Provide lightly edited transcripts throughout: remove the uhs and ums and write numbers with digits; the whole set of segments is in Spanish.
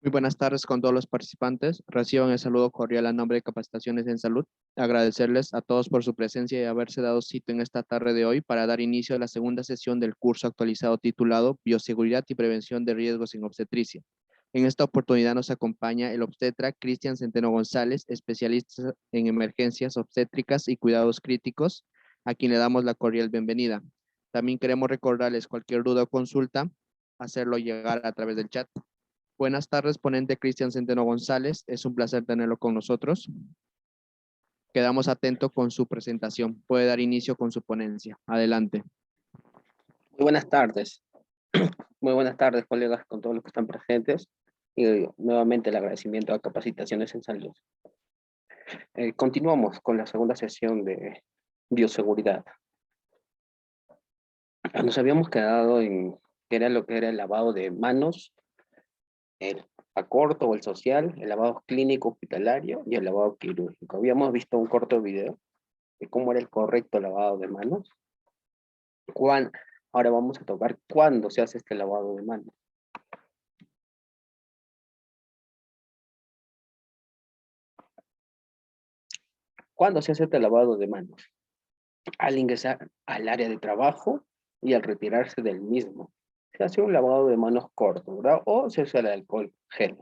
Muy buenas tardes con todos los participantes. Reciban el saludo cordial a nombre de Capacitaciones en Salud. Agradecerles a todos por su presencia y haberse dado cita en esta tarde de hoy para dar inicio a la segunda sesión del curso actualizado titulado Bioseguridad y Prevención de Riesgos en Obstetricia. En esta oportunidad nos acompaña el obstetra Cristian Centeno González, especialista en emergencias obstétricas y cuidados críticos, a quien le damos la cordial bienvenida. También queremos recordarles cualquier duda o consulta, hacerlo llegar a través del chat. Buenas tardes, ponente Cristian Centeno González. Es un placer tenerlo con nosotros. Quedamos atentos con su presentación. Puede dar inicio con su ponencia. Adelante. Muy buenas tardes. Muy buenas tardes, colegas, con todos los que están presentes. Y nuevamente el agradecimiento a Capacitaciones en Salud. Continuamos con la segunda sesión de bioseguridad. Nos habíamos quedado en qué era lo que era el lavado de manos, el a corto o el social, el lavado clínico hospitalario y el lavado quirúrgico. Habíamos visto un corto video de cómo era el correcto lavado de manos. Ahora vamos a tocar cuándo se hace este lavado de manos. ¿Cuándo se hace este lavado de manos? Al ingresar al área de trabajo y al retirarse del mismo. Se hace un lavado de manos corto, ¿verdad? O se usa el alcohol gel.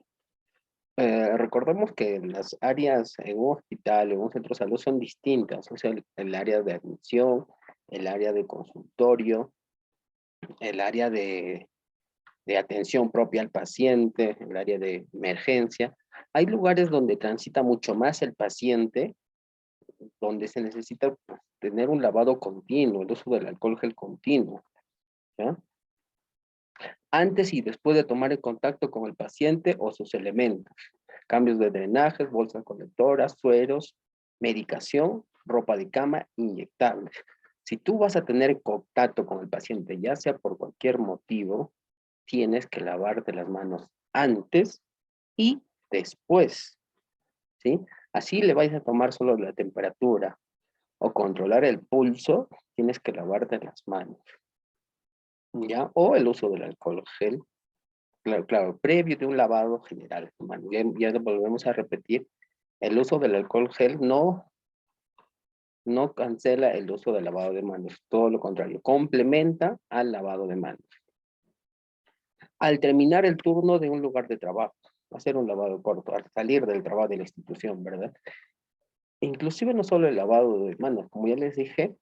Recordemos que las áreas en un hospital, en un centro de salud son distintas. O sea, el área de admisión, el área de consultorio, el área de atención propia al paciente, el área de emergencia. Hay lugares donde transita mucho más el paciente, donde se necesita pues, tener un lavado continuo, el uso del alcohol gel continuo, ¿ya? Antes y después de tomar el contacto con el paciente o sus elementos. Cambios de drenajes, bolsas colectoras, sueros, medicación, ropa de cama, inyectables. Si tú vas a tener contacto con el paciente, ya sea por cualquier motivo, tienes que lavarte las manos antes y después, ¿sí? Así le vais a tomar solo la temperatura o controlar el pulso, tienes que lavarte las manos, ¿ya? O el uso del alcohol gel, claro, previo de un lavado general, hermano. Ya lo volvemos a repetir, el uso del alcohol gel no cancela el uso del lavado de manos, todo lo contrario, complementa al lavado de manos. Al terminar el turno de un lugar de trabajo, hacer un lavado corto, al salir del trabajo de la institución, ¿verdad? Inclusive no solo el lavado de manos, como ya les dije,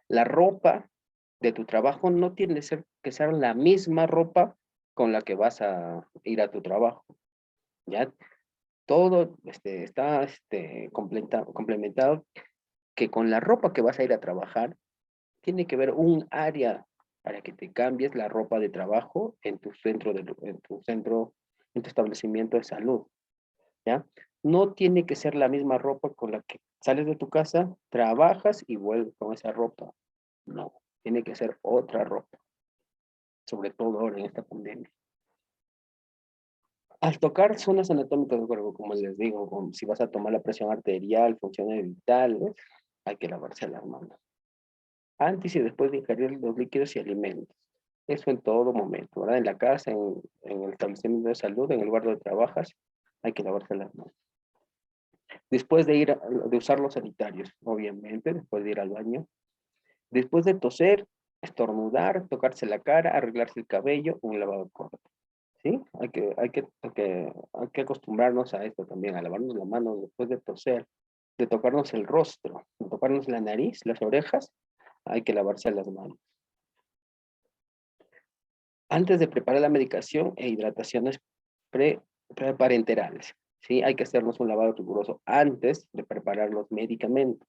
la ropa de tu trabajo no tiene que ser la misma ropa con la que vas a ir a tu trabajo, ¿ya? Todo está complementado, que con la ropa que vas a ir a trabajar, tiene que haber un área para que te cambies la ropa de trabajo en tu en tu establecimiento de salud, ¿ya? No tiene que ser la misma ropa con la que sales de tu casa, trabajas y vuelves con esa ropa. No, tiene que ser otra ropa, sobre todo ahora en esta pandemia. Al tocar zonas anatómicas del cuerpo, como les digo, como si vas a tomar la presión arterial, funciones vitales, hay que lavarse las manos. Antes y después de ingerir los líquidos y alimentos. Eso en todo momento, ¿verdad? En la casa, en el establecimiento de salud, en el lugar donde trabajas, hay que lavarse las manos. Después de usar los sanitarios, obviamente, después de ir al baño. Después de toser, estornudar, tocarse la cara, arreglarse el cabello, un lavado corto. ¿Sí? Hay que acostumbrarnos a esto también, a lavarnos las manos después de toser, de tocarnos el rostro, de tocarnos la nariz, las orejas, hay que lavarse las manos. Antes de preparar la medicación e hidrataciones parenterales, ¿sí? Hay que hacernos un lavado riguroso antes de preparar los medicamentos,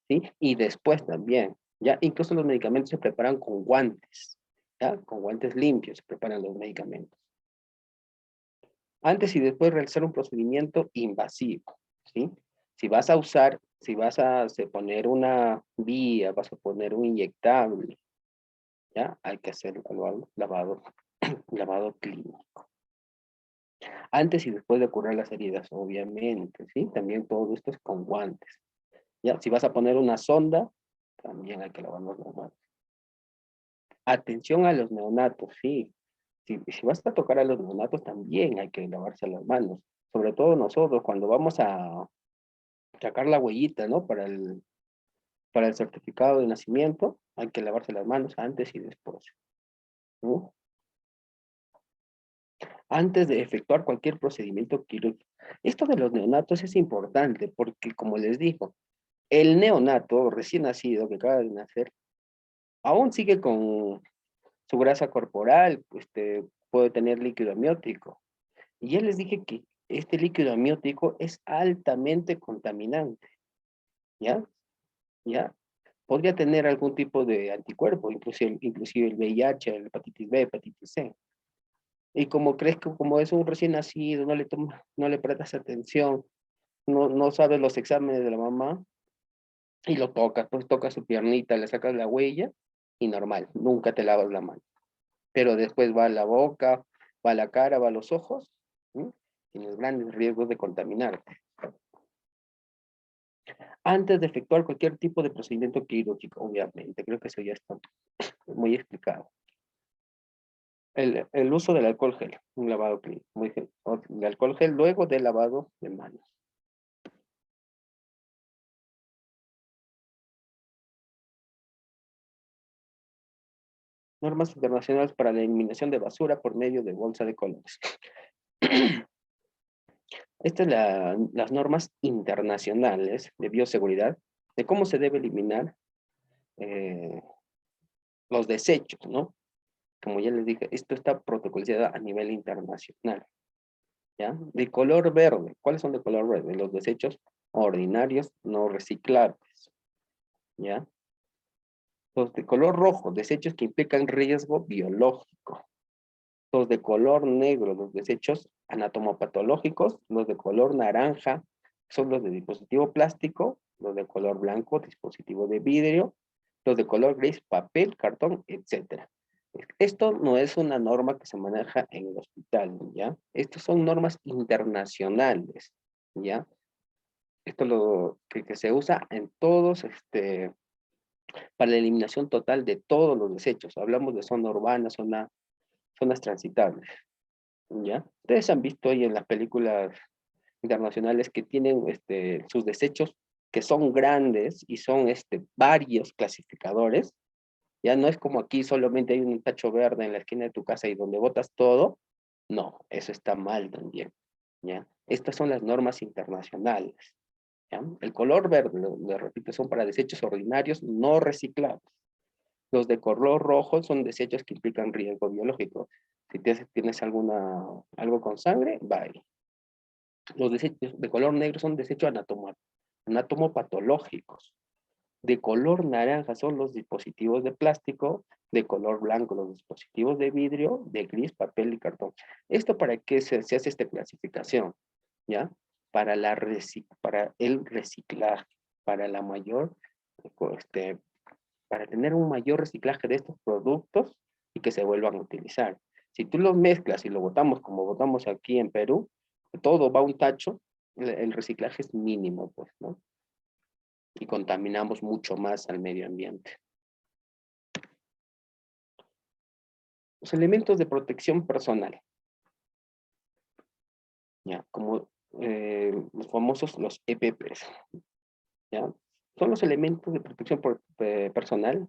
¿sí? Y después también, ¿ya? Incluso los medicamentos se preparan con guantes, ¿ya? Con guantes limpios se preparan los medicamentos. Antes y después de realizar un procedimiento invasivo, ¿sí? Si vas a poner una vía, vas a poner un inyectable, ¿ya? Hay que hacer el lavado clínico. Antes y después de curar las heridas, obviamente, ¿sí? También todo esto es con guantes, ¿ya? Si vas a poner una sonda, también hay que lavarnos las manos. Atención a los neonatos, sí. Si vas a tocar a los neonatos, también hay que lavarse las manos. Sobre todo nosotros, cuando vamos a sacar la huellita, ¿no? Para el certificado de nacimiento, hay que lavarse las manos antes y después, ¿no? Antes de efectuar cualquier procedimiento quirúrgico. Esto de los neonatos es importante porque, como les digo, el neonato recién nacido que acaba de nacer, aún sigue con su grasa corporal, puede tener líquido amniótico. Y ya les dije que este líquido amniótico es altamente contaminante, ¿ya? ¿Ya? Podría tener algún tipo de anticuerpo, inclusive el VIH, la hepatitis B, hepatitis C. Y como crees que como es un recién nacido, no le prestas atención, no sabes los exámenes de la mamá, y lo tocas, pues tocas su piernita, le sacas la huella, y normal, nunca te lavas la mano. Pero después va a la boca, va a la cara, va a los ojos, ¿sí? Tienes grandes riesgos de contaminarte. Antes de efectuar cualquier tipo de procedimiento quirúrgico, obviamente, creo que eso ya está muy explicado. El uso del alcohol gel, un lavado clínico, el alcohol gel luego del lavado de manos. Normas internacionales para la eliminación de basura por medio de bolsa de colores. Estas son las normas internacionales de bioseguridad de cómo se debe eliminar eh, los desechos, ¿no? Como ya les dije, esto está protocolizado a nivel internacional, ¿ya? De color verde. ¿Cuáles son de color verde? Los desechos ordinarios no reciclables, ¿ya? Los de color rojo, desechos que implican riesgo biológico. Los de color negro, los desechos anatomopatológicos. Los de color naranja son los de dispositivo plástico. Los de color blanco, dispositivo de vidrio. Los de color gris, papel, cartón, etc. Esto no es una norma que se maneja en el hospital, ¿ya? Estas son normas internacionales, ¿ya? Esto lo que se usa en todos, para la eliminación total de todos los desechos. Hablamos de zona urbana, zonas transitables, ¿ya? Ustedes han visto ahí en las películas internacionales que tienen sus desechos que son grandes y son varios clasificadores. Ya no es como aquí solamente hay un tacho verde en la esquina de tu casa y donde botas todo. No, eso está mal también, ¿ya? Estas son las normas internacionales, ¿ya? El color verde, lo repito, son para desechos ordinarios no reciclables. Los de color rojo son desechos que implican riesgo biológico. Si tienes algo con sangre, va ahí. Los desechos de color negro son desechos anatomopatológicos. De color naranja son los dispositivos de plástico, de color blanco los dispositivos de vidrio, de gris, papel y cartón. ¿Esto para qué se hace esta clasificación? ¿Ya? Para el reciclaje, para la mayor, para tener un mayor reciclaje de estos productos y que se vuelvan a utilizar. Si tú los mezclas y lo botamos como botamos aquí en Perú, todo va a un tacho, el reciclaje es mínimo, pues, ¿no? Y contaminamos mucho más al medio ambiente. Los elementos de protección personal, ya, como los famosos los EPPs, ya, son los elementos de protección personal,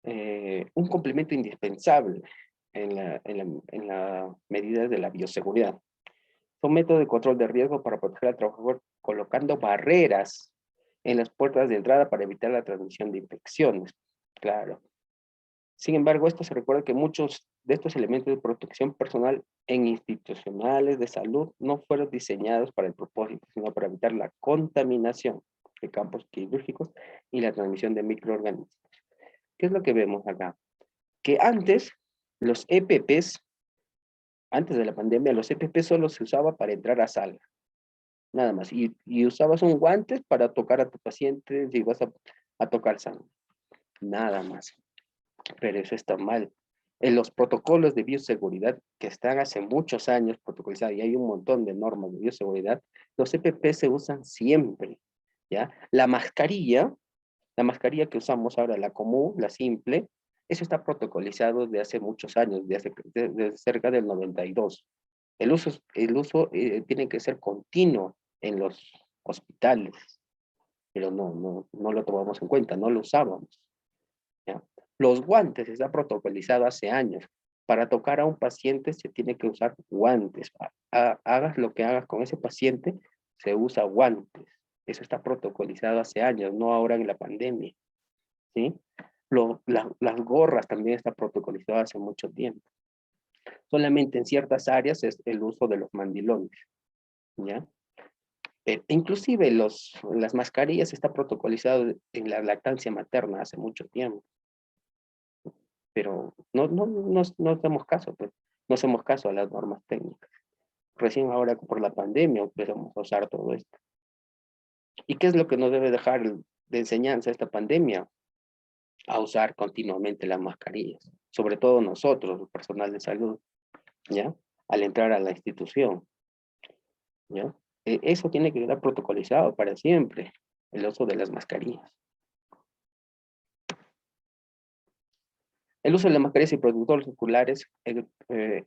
un complemento indispensable en la medida de la bioseguridad. Son métodos de control de riesgo para proteger al trabajador colocando barreras en las puertas de entrada para evitar la transmisión de infecciones. Claro. Sin embargo, esto se recuerda que muchos de estos elementos de protección personal en institucionales de salud no fueron diseñados para el propósito, sino para evitar la contaminación de campos quirúrgicos y la transmisión de microorganismos. ¿Qué es lo que vemos acá? Que antes, los EPPs, antes de la pandemia, los EPPs solo se usaba para entrar a sala, nada más. Y usabas un guante para tocar a tu paciente si vas a tocar sangre, nada más. Pero eso está mal. En los protocolos de bioseguridad que están hace muchos años protocolizados y hay un montón de normas de bioseguridad, los EPP se usan siempre, ¿ya? La mascarilla que usamos ahora, la común, la simple, Eso está protocolizado de hace muchos años, de cerca del 92. El uso tiene que ser continuo en los hospitales, pero no lo tomamos en cuenta, no lo usábamos. ¿Ya? Los guantes está protocolizado hace años. Para tocar a un paciente se tiene que usar guantes. Hagas lo que hagas con ese paciente, se usa guantes. Eso está protocolizado hace años, no ahora en la pandemia. ¿Sí? Las gorras también está protocolizado hace mucho tiempo. Solamente en ciertas áreas es el uso de los mandilones. ¿Ya? Inclusive las mascarillas está protocolizado en la lactancia materna hace mucho tiempo. Pero no hacemos caso, pues. No hacemos caso a las normas técnicas. Recién ahora por la pandemia empezamos a usar todo esto. ¿Y qué es lo que nos debe dejar de enseñanza esta pandemia? A usar continuamente las mascarillas, sobre todo nosotros, el personal de salud, ¿ya? Al entrar a la institución, ¿ya? Eso tiene que quedar protocolizado para siempre, el uso de las mascarillas. El uso de las mascarillas y protectores oculares en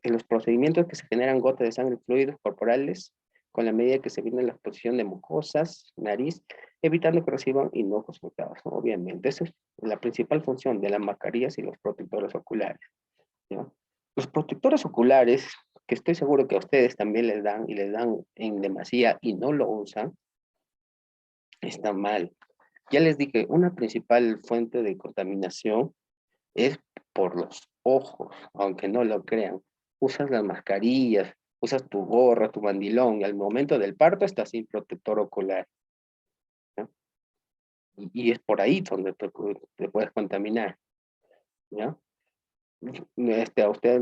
los procedimientos que se generan gotas de sangre y fluidos corporales con la medida que se viene la exposición de mucosas, nariz, evitando que reciban hinojos afectados. Obviamente, esa es la principal función de las mascarillas y los protectores oculares, ¿no? Los protectores oculares, que estoy seguro que a ustedes también les dan y les dan en demasía y no lo usan, están mal. Ya les dije, una principal fuente de contaminación es por los ojos, aunque no lo crean. Usas las mascarillas, usas tu gorra, tu mandilón, y al momento del parto estás sin protector ocular, ¿no? Y es por ahí donde te puedes contaminar, ¿no? A ustedes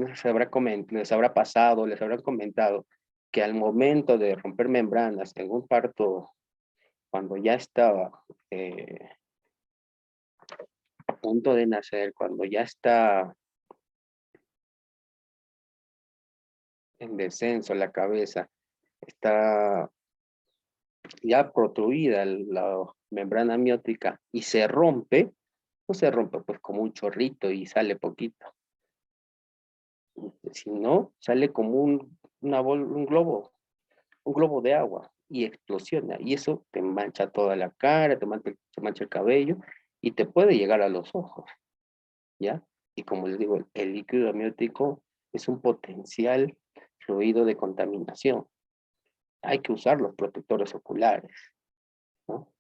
les habrá pasado, les habrán comentado que al momento de romper membranas en un parto, cuando ya estaba a punto de nacer, cuando ya está en descenso la cabeza, está ya protruida la membrana amniótica y se rompe, no se rompe pues como un chorrito y sale poquito. Si no, sale como un globo de agua y explosiona. Y eso te mancha toda la cara, te mancha el cabello y te puede llegar a los ojos, ¿ya? Y como les digo, el líquido amniótico es un potencial fluido de contaminación. Hay que usar los protectores oculares, ¿no?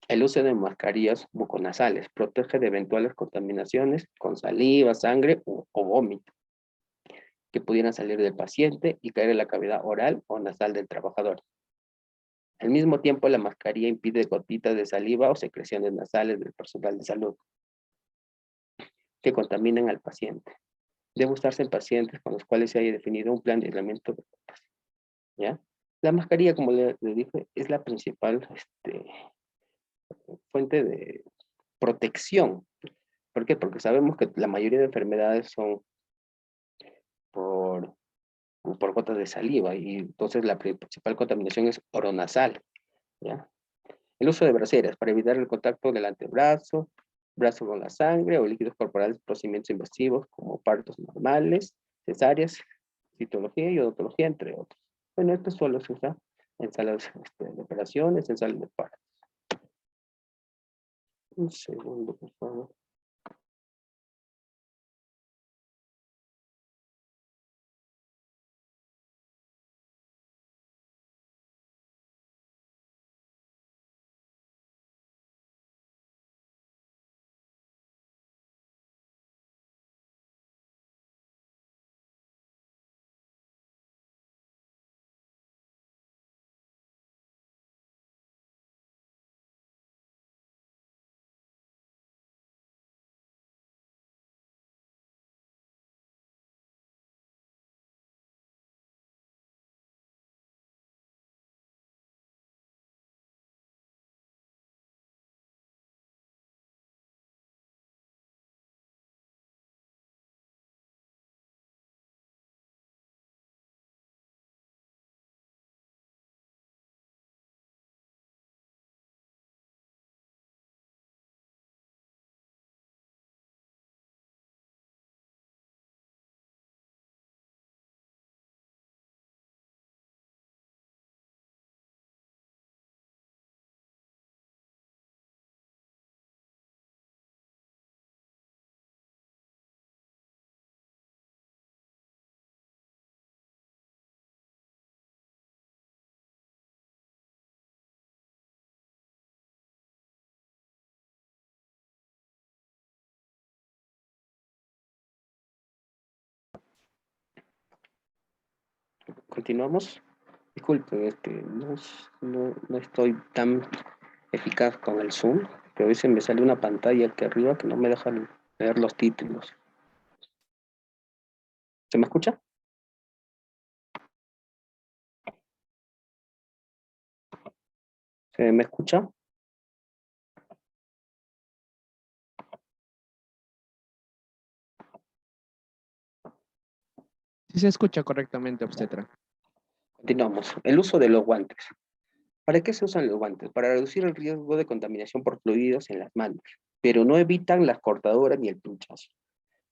El uso de mascarillas buconasales protege de eventuales contaminaciones con saliva, sangre o vómito que pudieran salir del paciente y caer en la cavidad oral o nasal del trabajador. Al mismo tiempo, la mascarilla impide gotitas de saliva o secreciones nasales del personal de salud que contaminen al paciente. Debe usarse en pacientes con los cuales se haya definido un plan de aislamiento de gotas, ¿ya? La mascarilla, como le dije, es la principal fuente de protección. ¿Por qué? Porque sabemos que la mayoría de enfermedades son por, por gotas de saliva y entonces la principal contaminación es oronasal, ¿ya? El uso de braseras para evitar el contacto del antebrazo, brazo con la sangre o líquidos corporales, procedimientos invasivos como partos normales, cesáreas, citología y odontología, entre otros. Bueno, esto solo se usa en salas de operaciones, en salas de partos. Un segundo, por favor. Continuamos. Disculpen, no estoy tan eficaz con el Zoom, pero a veces me sale una pantalla aquí arriba que no me deja leer los títulos. ¿Se me escucha? ¿Se me escucha? Sí se escucha correctamente, obstetra. Continuamos. El uso de los guantes. ¿Para qué se usan los guantes? Para reducir el riesgo de contaminación por fluidos en las manos, pero no evitan las cortaduras ni el pinchazo.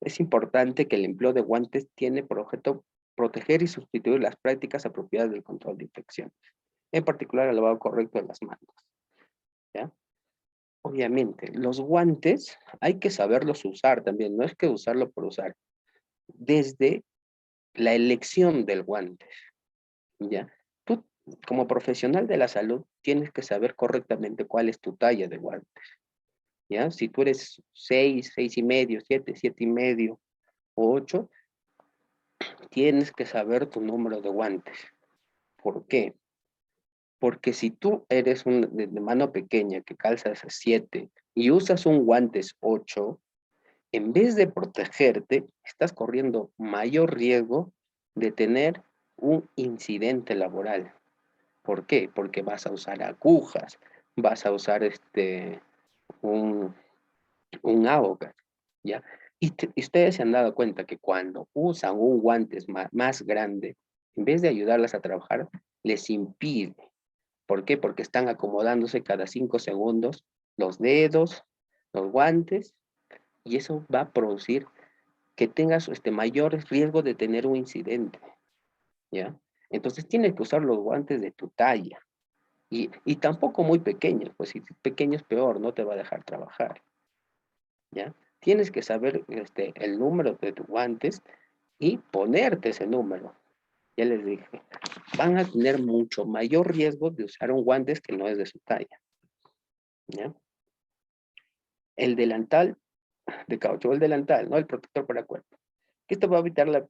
Es importante que el empleo de guantes tiene por objeto proteger y sustituir las prácticas apropiadas del control de infecciones, en particular el lavado correcto de las manos. ¿Ya? Obviamente, los guantes hay que saberlos usar también, no es que usarlo por usar. Desde la elección del guante, ¿ya? Tú, como profesional de la salud, tienes que saber correctamente cuál es tu talla de guantes, ¿ya? Si tú eres 6, 6,5, 7, 7,5 o 8, tienes que saber tu número de guantes. ¿Por qué? Porque si tú eres de mano pequeña que calzas 7 y usas un guantes 8, en vez de protegerte, estás corriendo mayor riesgo de tener un incidente laboral. ¿Por qué? Porque vas a usar agujas, vas a usar un, un ahoga, ¿ya? Y ustedes se han dado cuenta que cuando usan un guantes más grande, en vez de ayudarlas a trabajar, les impide. ¿Por qué? Porque están acomodándose cada 5 segundos los dedos, los guantes, y eso va a producir que tengas mayores riesgos de tener un incidente, ¿ya? Entonces tienes que usar los guantes de tu talla, y tampoco muy pequeños, pues si pequeño es peor, no te va a dejar trabajar, ¿ya? Tienes que saber el número de tus guantes y ponerte ese número. Ya les dije, van a tener mucho mayor riesgo de usar un guantes que no es de su talla, ¿ya? El delantal de caucho, el delantal, ¿no? El protector para cuerpo. Esto va a evitar la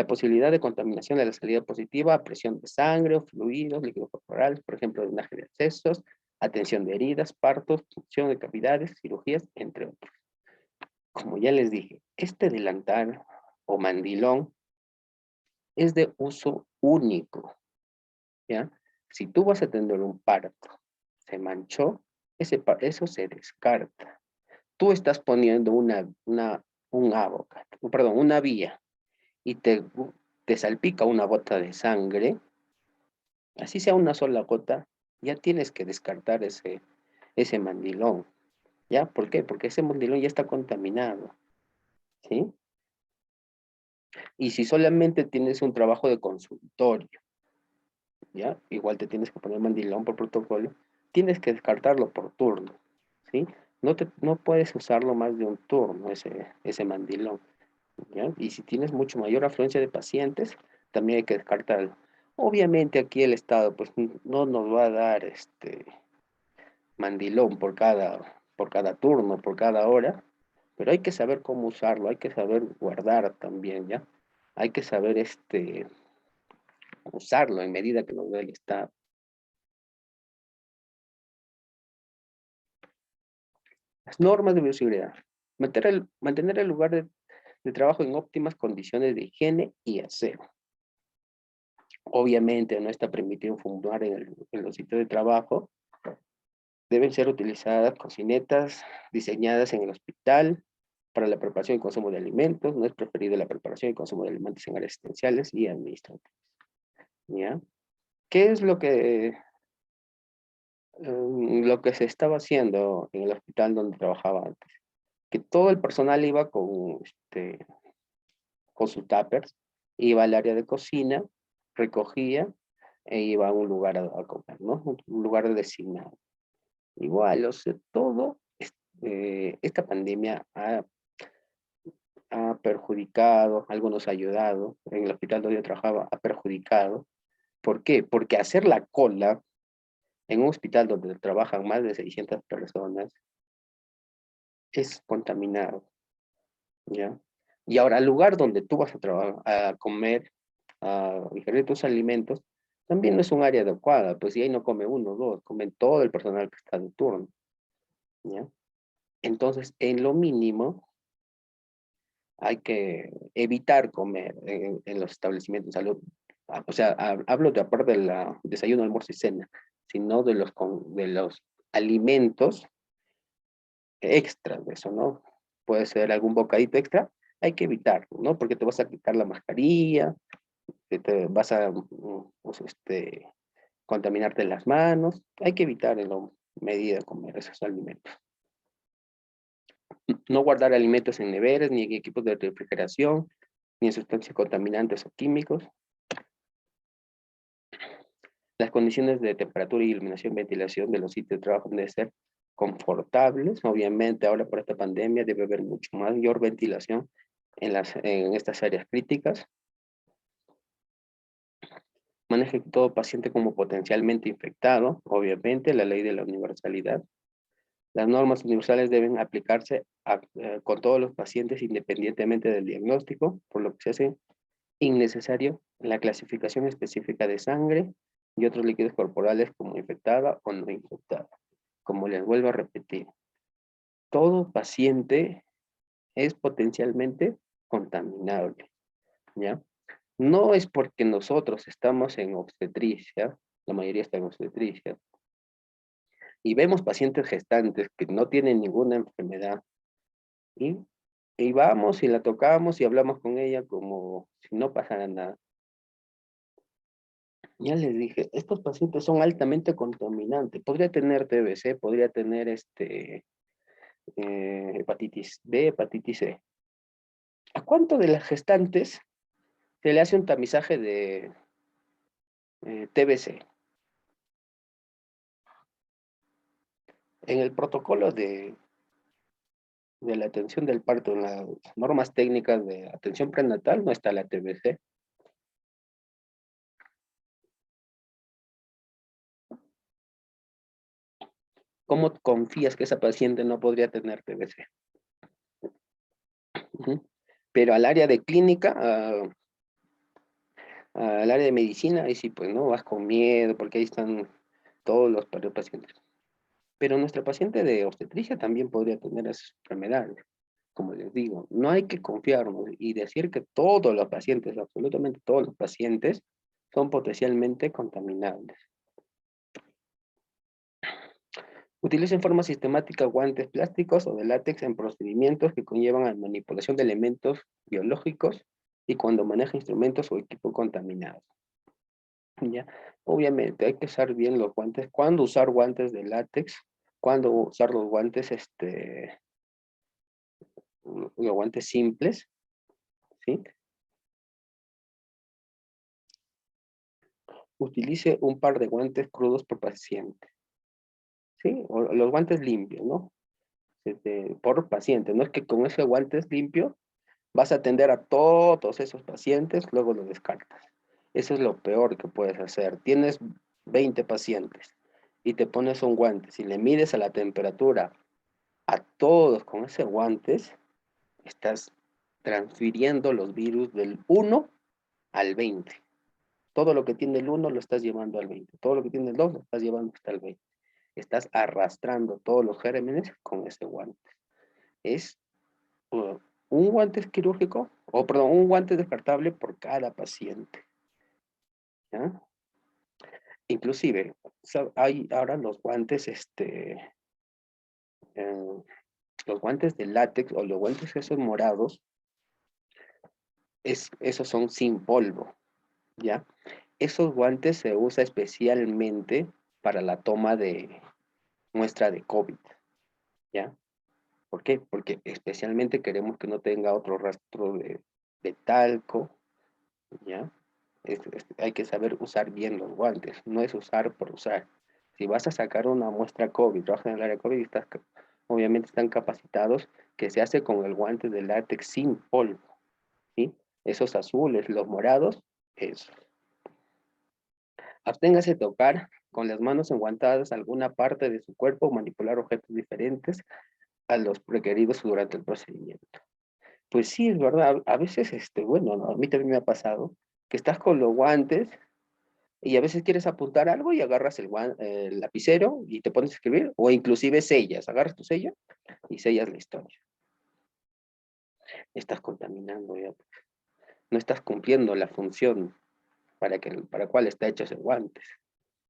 posibilidad de contaminación de la salida positiva a presión de sangre o fluidos, líquidos corporales, por ejemplo, drenaje de accesos, atención de heridas, partos, punción de cavidades, cirugías, entre otros. Como ya les dije, este delantal o mandilón es de uso único, ¿ya? Si tú vas a tener un parto, se manchó, eso se descarta. Tú estás poniendo una vía, y te salpica una gota de sangre, así sea una sola gota, ya tienes que descartar ese mandilón. ¿Ya? ¿Por qué? Porque ese mandilón ya está contaminado, ¿sí? Y si solamente tienes un trabajo de consultorio, ¿ya? Igual te tienes que poner mandilón por protocolo, tienes que descartarlo por turno, ¿sí? No puedes usarlo más de un turno, ese mandilón, ¿ya? Y si tienes mucho mayor afluencia de pacientes, también hay que descartarlo. Obviamente aquí el Estado pues no nos va a dar mandilón por cada turno, por cada hora, pero hay que saber cómo usarlo, hay que saber guardar también, ¿ya? Hay que saber usarlo en medida que nos dé el Estado. Las normas de bioseguridad. Mantener el lugar de trabajo en óptimas condiciones de higiene y aseo. Obviamente no está permitido fumar en los sitios de trabajo. Deben ser utilizadas cocinetas diseñadas en el hospital para la preparación y consumo de alimentos. No es preferido la preparación y consumo de alimentos en áreas asistenciales y administrativas, ¿ya? ¿Qué es lo que se estaba haciendo en el hospital donde trabajaba antes? Que todo el personal iba con sus tuppers, iba al área de cocina, recogía e iba a un lugar a comer, ¿no? Un lugar designado. Igual, o sea, esta pandemia ha perjudicado, algunos ha ayudado, en el hospital donde yo trabajaba ha perjudicado. ¿Por qué? Porque hacer la cola en un hospital donde trabajan más de 600 personas es contaminado, ¿ya? Y ahora, al lugar donde tú vas a comer, a ingerir tus alimentos, también no es un área adecuada, pues si ahí no come uno o dos, comen todo el personal que está de turno, ¿ya? Entonces, en lo mínimo, hay que evitar comer en los establecimientos de salud. O sea, hablo de aparte del desayuno, almuerzo y cena, sino de los alimentos extras de eso, ¿no? Puede ser algún bocadito extra, hay que evitar, ¿no? Porque te vas a quitar la mascarilla, te vas a pues, contaminarte las manos, hay que evitar en la medida comer esos alimentos. No guardar alimentos en neveras, ni en equipos de refrigeración, ni en sustancias contaminantes o químicos. Las condiciones de temperatura, iluminación, ventilación de los sitios de trabajo deben ser confortables. Obviamente, ahora por esta pandemia debe haber mucho mayor ventilación en estas áreas críticas. Maneje todo paciente como potencialmente infectado. Obviamente, la ley de la universalidad. Las normas universales deben aplicarse con todos los pacientes independientemente del diagnóstico, por lo que se hace innecesario la clasificación específica de sangre y otros líquidos corporales como infectada o no infectada. Como les vuelvo a repetir, todo paciente es potencialmente contaminable, ¿ya? No es porque nosotros estamos en obstetricia, la mayoría está en obstetricia, y vemos pacientes gestantes que no tienen ninguna enfermedad, y, y vamos y la tocamos y hablamos con ella como si no pasara nada. Ya les dije, estos pacientes son altamente contaminantes. Podría tener TBC, podría tener hepatitis B, hepatitis C. ¿A cuánto de las gestantes se le hace un tamizaje de TBC? En el protocolo de la atención del parto, en las normas técnicas de atención prenatal, no está la TBC. ¿Cómo confías que esa paciente no podría tener TBC? Pero al área de clínica, al área de medicina, ahí sí, pues, ¿no? Vas con miedo, porque ahí están todos los pacientes. Pero nuestra paciente de obstetricia también podría tener esas enfermedades. Como les digo, no hay que confiarnos y decir que todos los pacientes, absolutamente todos los pacientes, son potencialmente contaminables. Utiliza en forma sistemática guantes plásticos o de látex en procedimientos que conllevan a manipulación de elementos biológicos y cuando maneja instrumentos o equipo contaminados. ¿Ya? Obviamente hay que usar bien los guantes. ¿Cuándo usar guantes de látex? ¿Cuándo usar los guantes, los guantes simples? ¿Sí? Utilice un par de guantes crudos por paciente. ¿Sí? O los guantes limpios, ¿no? Por paciente. No es que con ese guantes limpio vas a atender a todos esos pacientes, luego lo descartas. Eso es lo peor que puedes hacer. Tienes 20 pacientes y te pones un guante. Si le mides a la temperatura a todos con ese guantes, estás transfiriendo los virus del 1 al 20. Todo lo que tiene el 1 lo estás llevando al 20. Todo lo que tiene el 2 lo estás llevando hasta el 20. Estás arrastrando todos los gérmenes con ese guante. Es un guante quirúrgico, o perdón, un guante descartable por cada paciente. ¿Ya? Inclusive, hay ahora los guantes de látex o los guantes esos morados, esos son sin polvo, ¿ya? Esos guantes se usa especialmente para la toma de muestra de COVID, ¿ya? ¿Por qué? Porque especialmente queremos que no tenga otro rastro de talco, ¿ya? Hay que saber usar bien los guantes, no es usar por usar. Si vas a sacar una muestra COVID, trabajas en el área COVID, obviamente están capacitados, que se hace con el guante de látex sin polvo, ¿sí? Esos azules, los morados, eso. Absténgase de tocar con las manos enguantadas alguna parte de su cuerpo o manipular objetos diferentes a los requeridos durante el procedimiento. Pues sí, es verdad, a veces, bueno, no, a mí también me ha pasado que estás con los guantes y a veces quieres apuntar algo y agarras el lapicero y te pones a escribir, o inclusive sellas, agarras tu sello y sellas la historia. Estás contaminando ya, no estás cumpliendo la función para cual está hecho ese guantes.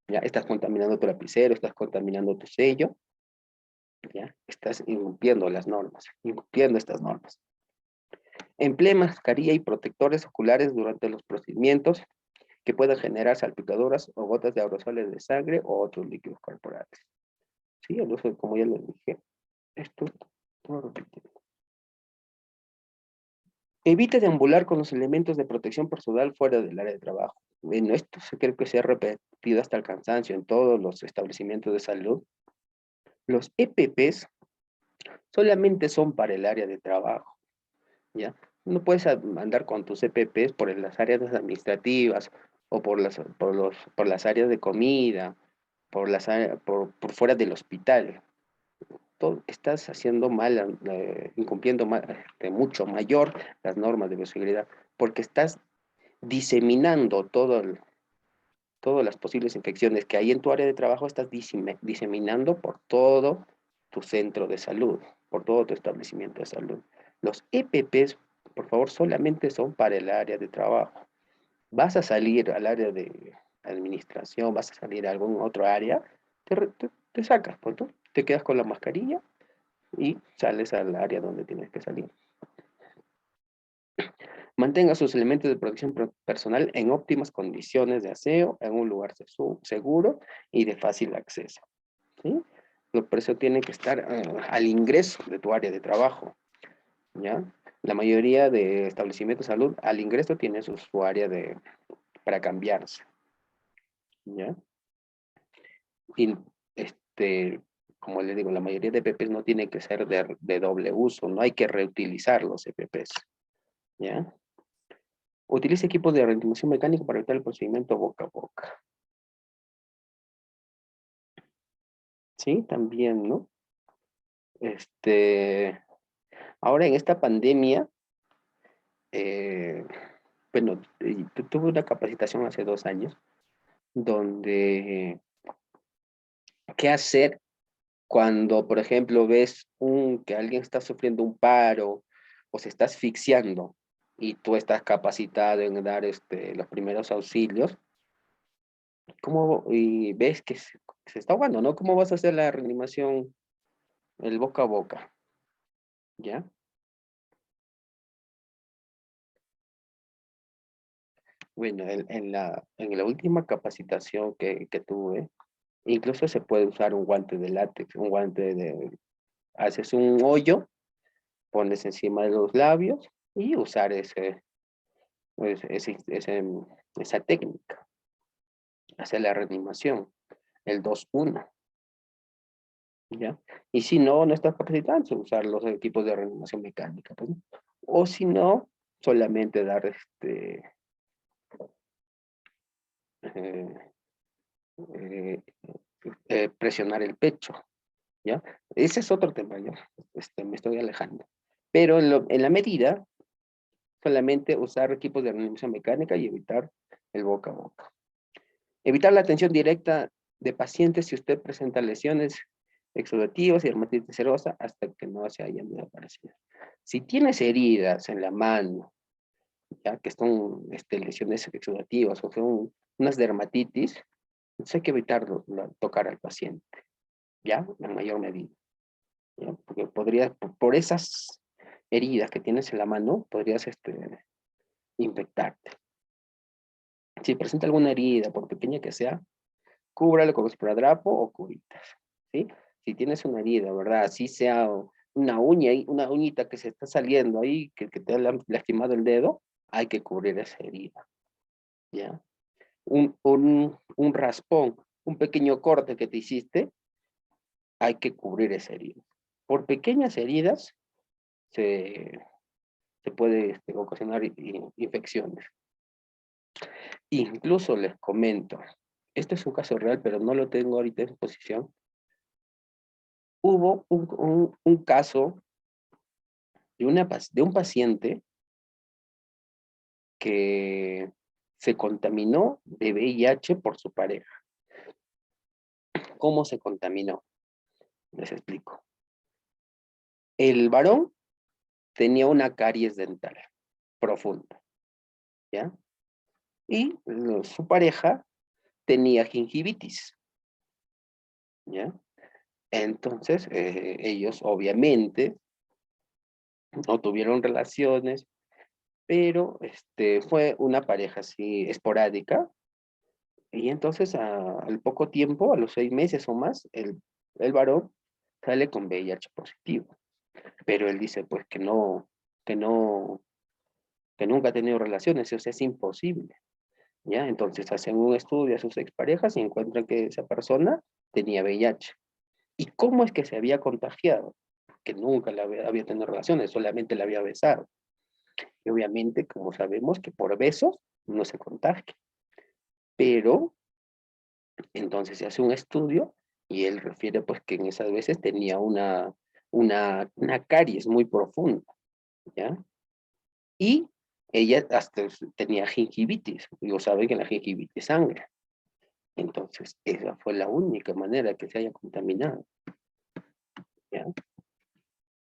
Ya estás contaminando tu lapicero, estás contaminando tu sello, ya estás incumpliendo las normas, incumpliendo estas normas. Emplee mascarilla y protectores oculares durante los procedimientos que puedan generar salpicaduras o gotas de aerosoles de sangre o otros líquidos corporales. Sí, el uso, como ya les dije, esto lo repito. Evite deambular con los elementos de protección personal fuera del área de trabajo. Bueno, esto se cree que se ha repetido hasta el cansancio en todos los establecimientos de salud. Los EPPs solamente son para el área de trabajo, ¿ya? No puedes andar con tus EPPs por las áreas administrativas o por las áreas de comida, por fuera del hospital. Estás haciendo mal, incumpliendo mucho mayor las normas de bioseguridad, porque estás diseminando todas las posibles infecciones que hay en tu área de trabajo, estás diseminando por todo tu centro de salud, por todo tu establecimiento de salud. Los EPPs, por favor, solamente son para el área de trabajo. Vas a salir al área de administración, vas a salir a algún otro área, te sacas, pues, ¿no? Te quedas con la mascarilla y sales al área donde tienes que salir. Mantenga sus elementos de protección personal en óptimas condiciones de aseo, en un lugar seguro y de fácil acceso. ¿Sí? Por eso tiene que estar al ingreso de tu área de trabajo. ¿Ya? La mayoría de establecimientos de salud al ingreso tiene su área para cambiarse. ¿Ya? Y como les digo, la mayoría de EPPs no tiene que ser de doble uso, no hay que reutilizar los EPPs. ¿Ya? Utilice equipos de reanimación mecánica para evitar el procedimiento boca a boca. Sí, también, ¿no? Ahora en esta pandemia, bueno, tuve una capacitación hace 2 años, donde, ¿qué hacer cuando, por ejemplo, ves que alguien está sufriendo un paro o se está asfixiando y tú estás capacitado en dar los primeros auxilios? Y ves que se está ahogando, ¿no? ¿Cómo vas a hacer la reanimación, el boca a boca? ¿Ya? Bueno, en la última capacitación que tuve, incluso se puede usar un guante de látex, haces un hoyo, pones encima de los labios y usar pues, esa técnica, hacer la reanimación, el 2-1, ¿ya? Y si no, no estás capacitado, usar los equipos de reanimación mecánica, pues, ¿no? O si no, solamente dar eh, eh, presionar el pecho, ¿ya? Ese es otro tema, ¿ya? Me estoy alejando. Pero en la medida, solamente usar equipos de reanimación mecánica y evitar el boca a boca. Evitar la atención directa de pacientes si usted presenta lesiones exudativas y dermatitis serosa hasta que no se hayan desaparecido. Si tienes heridas en la mano, ya que son lesiones exudativas o son unas dermatitis, entonces hay que evitar tocar al paciente, ¿ya? En mayor medida. ¿Ya? Porque por esas heridas que tienes en la mano, podrías infectarte. Si presenta alguna herida, por pequeña que sea, cúbralo con esparadrapo o curitas, ¿sí? Si tienes una herida, ¿verdad? Así sea una uñita que se está saliendo ahí, que te ha lastimado el dedo, hay que cubrir esa herida, ¿ya? Un raspón, un pequeño corte que te hiciste, hay que cubrir esa herida. Por pequeñas heridas se puede ocasionar infecciones. Incluso les comento, este es un caso real, pero no lo tengo ahorita en exposición. Hubo un caso de un paciente que se contaminó de VIH por su pareja. ¿Cómo se contaminó? Les explico. El varón tenía una caries dental profunda, ¿ya? Y su pareja tenía gingivitis, ¿ya? Entonces, ellos obviamente no tuvieron relaciones, pero fue una pareja así esporádica, y entonces al poco tiempo, a los 6 meses o más, el varón sale con VIH positivo, pero él dice pues que no, que nunca ha tenido relaciones, o sea, es imposible, ¿ya? Entonces hacen un estudio a sus exparejas y encuentran que esa persona tenía VIH. ¿Y cómo es que se había contagiado? Que nunca había tenido relaciones, solamente la había besado. Y obviamente, como sabemos que por besos no se contagia, pero entonces se hace un estudio y él refiere pues que en esas veces tenía una caries muy profunda, ¿ya? Y ella hasta tenía gingivitis, digo, sabe que la gingivitis sangra. Entonces, esa fue la única manera que se haya contaminado, ¿ya?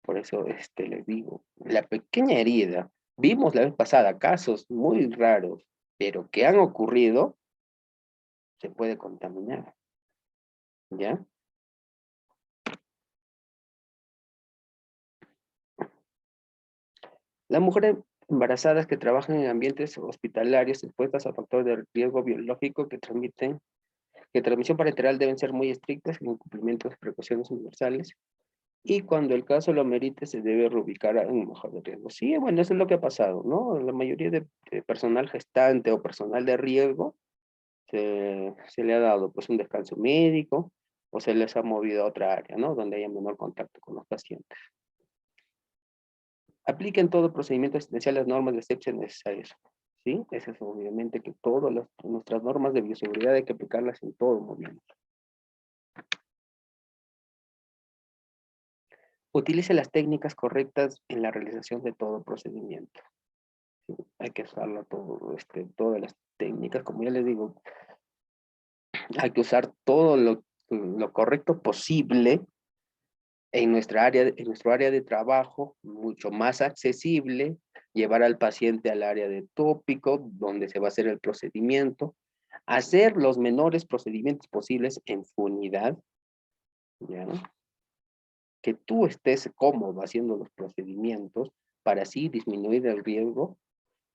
Por eso les digo, la pequeña herida, vimos la vez pasada casos muy raros, pero que han ocurrido, se puede contaminar, ¿ya? Las mujeres embarazadas que trabajan en ambientes hospitalarios expuestas a factores de riesgo biológico que transmisión parenteral deben ser muy estrictas en cumplimiento de precauciones universales y cuando el caso lo merite se debe reubicar en un mejor de riesgo. Sí, bueno, eso es lo que ha pasado, ¿no? La mayoría de personal gestante o personal de riesgo se le ha dado pues un descanso médico o se les ha movido a otra área, ¿no? Donde haya menor contacto con los pacientes. Apliquen todo procedimiento asistencial las normas de asepsia necesarias. ¿Sí? Eso es obviamente que todas nuestras normas de bioseguridad hay que aplicarlas en todo momento. Utilice las técnicas correctas en la realización de todo procedimiento. ¿Sí? Hay que usarlo todas las técnicas, como ya les digo, hay que usar todo lo correcto posible en nuestro área de trabajo, mucho más accesible, llevar al paciente al área de tópico, donde se va a hacer el procedimiento, hacer los menores procedimientos posibles en su unidad, ¿ya? Que tú estés cómodo haciendo los procedimientos para así disminuir el riesgo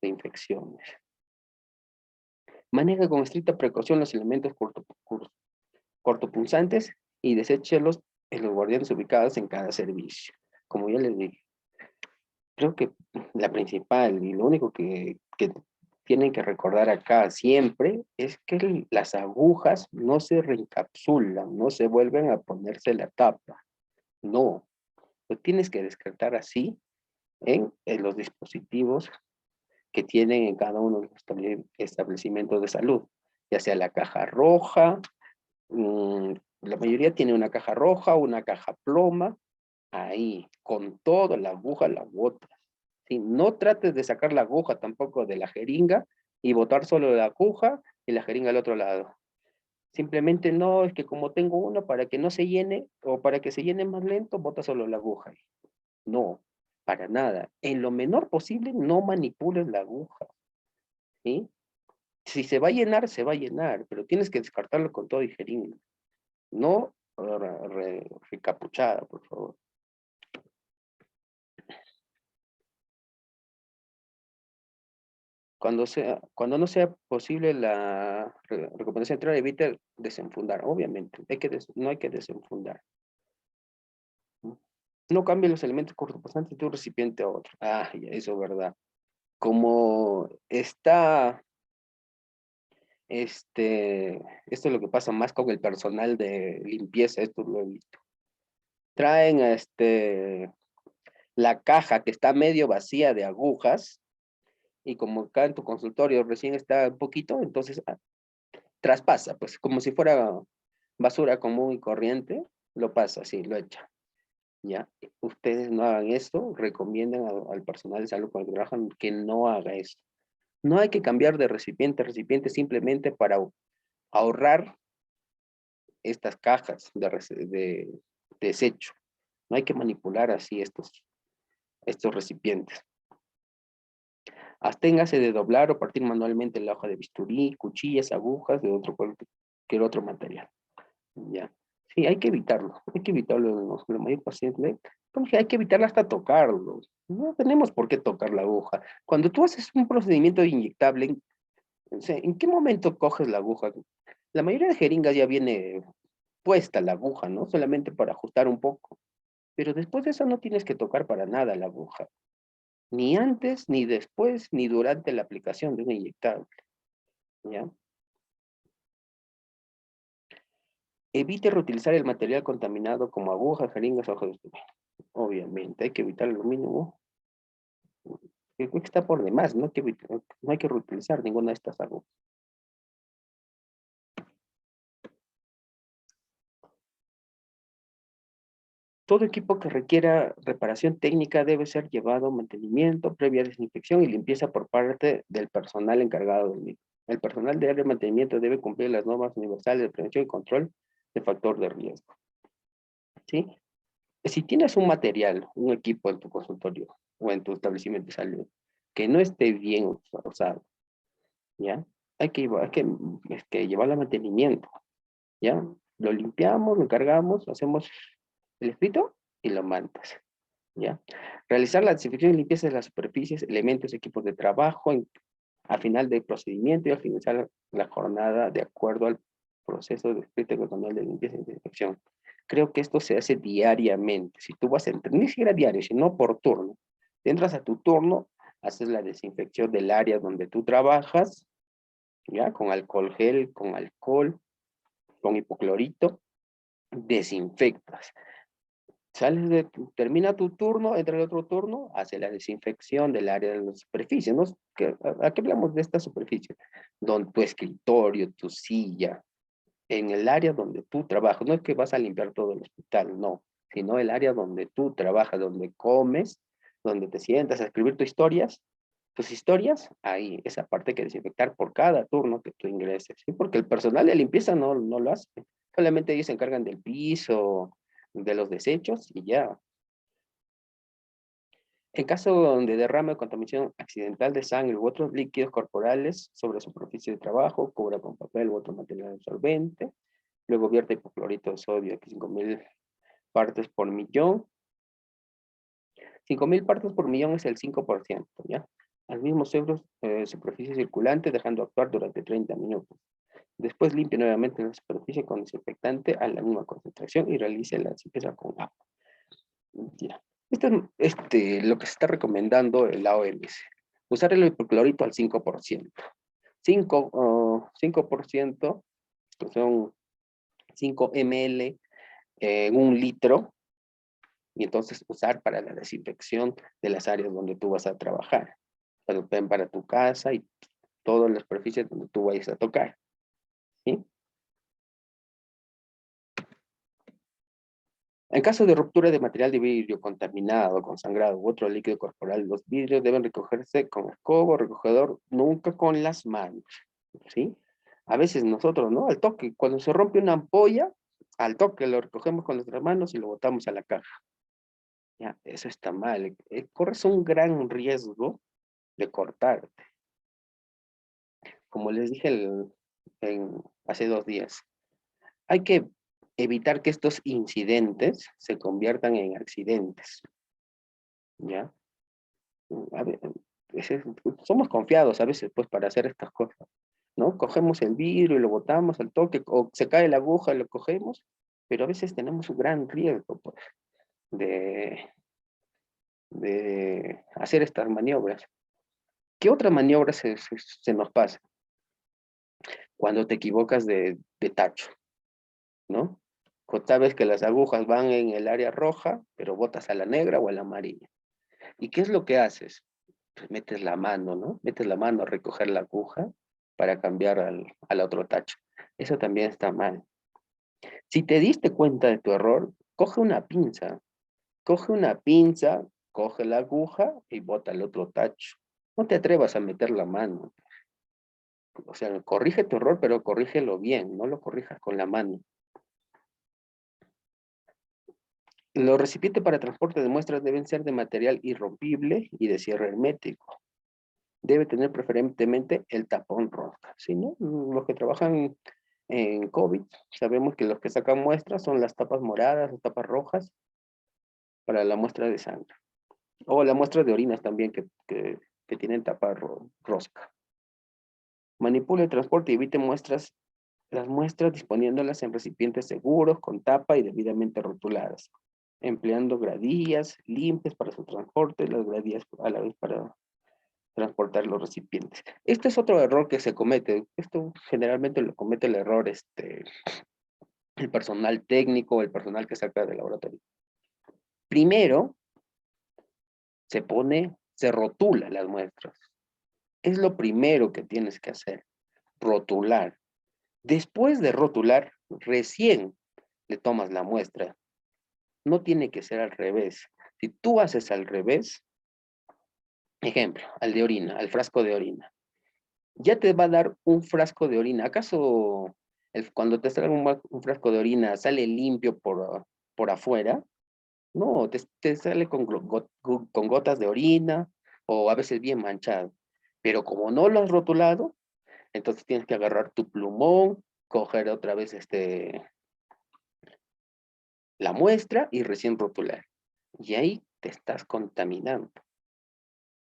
de infecciones. Maneja con estricta precaución los elementos cortopunzantes y deséchelos en los guardianes ubicados en cada servicio. Como ya les dije, creo que la principal y lo único que tienen que recordar acá siempre es que las agujas no se reencapsulan, no se vuelven a ponerse la tapa. No, lo tienes que descartar así en los dispositivos que tienen en cada uno de los establecimientos de salud, ya sea la caja roja, la mayoría tiene una caja roja, una caja ploma, ahí, con todo, la aguja la botas. ¿Sí? No trates de sacar la aguja tampoco de la jeringa y botar solo la aguja y la jeringa al otro lado. Simplemente no, es que como tengo uno, para que no se llene o para que se llene más lento, bota solo la aguja. No, para nada. En lo menor posible, no manipules la aguja. ¿Sí? Si se va a llenar, se va a llenar, pero tienes que descartarlo con todo y jeringa. No recapuchada, por favor. Cuando no sea posible la recomendación central, evite desenfundar, obviamente. No hay que desenfundar. No cambie los elementos cortopunzantes de un recipiente a otro. Ah, ya, eso es verdad. Como está, esto es lo que pasa más con el personal de limpieza, esto lo he visto. Traen la caja que está medio vacía de agujas, y como acá en tu consultorio recién está un poquito, entonces traspasa, pues como si fuera basura común y corriente, lo pasa así, lo echa. ¿Ya? Ustedes no hagan esto, recomiendan al personal de salud con el que trabajan que no haga esto. No hay que cambiar de recipiente a recipiente simplemente para ahorrar estas cajas de desecho. No hay que manipular así estos recipientes. Absténgase de doblar o partir manualmente la hoja de bisturí, cuchillas, agujas, de cualquier otro material. Ya. Sí, hay que evitarlo en la mayor paciente. Como que hay que evitarlo hasta tocarlo. No tenemos por qué tocar la aguja. Cuando tú haces un procedimiento inyectable, ¿en qué momento coges la aguja? La mayoría de jeringas ya viene puesta la aguja, ¿no? Solamente para ajustar un poco. Pero después de eso no tienes que tocar para nada la aguja. Ni antes, ni después, ni durante la aplicación de un inyectable. ¿Ya? Evite reutilizar el material contaminado como agujas, jeringas, hojas de estudio. Obviamente, hay que evitar lo mínimo. Creo que está por demás, no hay que reutilizar ninguna de estas agujas. Todo equipo que requiera reparación técnica debe ser llevado a mantenimiento, previa desinfección y limpieza por parte del personal encargado del mismo. El personal de área de mantenimiento debe cumplir las normas universales de prevención y control de factor de riesgo. ¿Sí? Si tienes un material, un equipo en tu consultorio o en tu establecimiento de salud que no esté bien usado, ¿ya? Hay que llevarlo a mantenimiento, ¿ya? Lo limpiamos, lo cargamos, hacemos el escrito y lo mandas, ¿ya? Realizar la desinfección y limpieza de las superficies, elementos, equipos de trabajo a final del procedimiento y al finalizar la jornada de acuerdo al proceso descrito en el manual de limpieza y desinfección. Creo que esto se hace diariamente. Si tú vas a entrar, ni siquiera diario, sino por turno. Entras a tu turno, haces la desinfección del área donde tú trabajas, ¿ya? Con alcohol gel, con alcohol, con hipoclorito, desinfectas. Termina tu turno, entra el otro turno, hace la desinfección del área de la superficie, ¿no? ¿A qué hablamos de esta superficie? Donde tu escritorio, tu silla, en el área donde tú trabajas. No es que vas a limpiar todo el hospital, no, sino el área donde tú trabajas, donde comes, donde te sientas a escribir tus historias, ahí, esa parte hay que desinfectar por cada turno que tú ingreses, ¿sí? Porque el personal de limpieza no lo hace, solamente ellos se encargan del piso, de los desechos y ya. En caso de derrame o contaminación accidental de sangre u otros líquidos corporales sobre superficie de trabajo, cubra con papel u otro material absorbente. Luego vierte hipoclorito de sodio, aquí 5.000 partes por millón. 5.000 partes por millón es el 5%, ¿ya? Al mismo superficie circulante, dejando actuar durante 30 minutos. Después limpie nuevamente la superficie con desinfectante a la misma concentración y realice la limpieza con agua. Mentira. Esto es lo que se está recomendando en la OMS. Usar el hipoclorito al 5%. 5%, que son 5 ml en 1 litro, y entonces usar para la desinfección de las áreas donde tú vas a trabajar. Para tu casa y todas las superficies donde tú vayas a tocar. ¿Sí? En caso de ruptura de material de vidrio contaminado, con sangrado u otro líquido corporal, los vidrios deben recogerse con escoba o recogedor, nunca con las manos, ¿sí? A veces nosotros, ¿no? Al toque, cuando se rompe una ampolla, al toque lo recogemos con nuestras manos y lo botamos a la caja. Ya, eso está mal. Corres un gran riesgo de cortarte. Como les dije hace 2 días, hay que evitar que estos incidentes se conviertan en accidentes. ¿Ya? A ver, somos confiados a veces pues para hacer estas cosas, ¿no? Cogemos el vidrio y lo botamos al toque, o se cae la aguja y lo cogemos, pero a veces tenemos un gran riesgo pues, de, de hacer estas maniobras. ¿Qué otra maniobra se nos pasa? Cuando te equivocas de tacho, ¿no? Sabes que las agujas van en el área roja, pero botas a la negra o a la amarilla. ¿Y qué es lo que haces? Pues metes la mano, ¿no? Metes la mano a recoger la aguja para cambiar al otro tacho. Eso también está mal. Si te diste cuenta de tu error, coge una pinza, coge la aguja y bota el otro tacho. No te atrevas a meter la mano. O sea, corrige tu error, pero corrígelo bien, no lo corrijas con la mano. Los recipientes para transporte de muestras deben ser de material irrompible y de cierre hermético. Debe tener preferentemente el tapón rosca. Si no, los que trabajan en COVID, sabemos que los que sacan muestras son las tapas moradas, las tapas rojas, para la muestra de sangre. O las muestras de orinas también que tienen tapa rosca. Manipule el transporte y evite las muestras disponiéndolas en recipientes seguros, con tapa y debidamente rotuladas, empleando gradillas limpias para su transporte, las gradillas a la vez para transportar los recipientes. Este es otro error que se comete. Esto generalmente lo comete el error el personal técnico, el personal que saca del laboratorio. Primero, se rotula las muestras. Es lo primero que tienes que hacer, rotular. Después de rotular, recién le tomas la muestra. No tiene que ser al revés. Si tú haces al revés, ejemplo, al de orina, al frasco de orina, ya te va a dar un frasco de orina. ¿Acaso cuando te sale un frasco de orina sale limpio por afuera? No, te sale con gotas de orina o a veces bien manchado. Pero como no lo has rotulado, entonces tienes que agarrar tu plumón, coger otra vez la muestra y recién rotular. Y ahí te estás contaminando.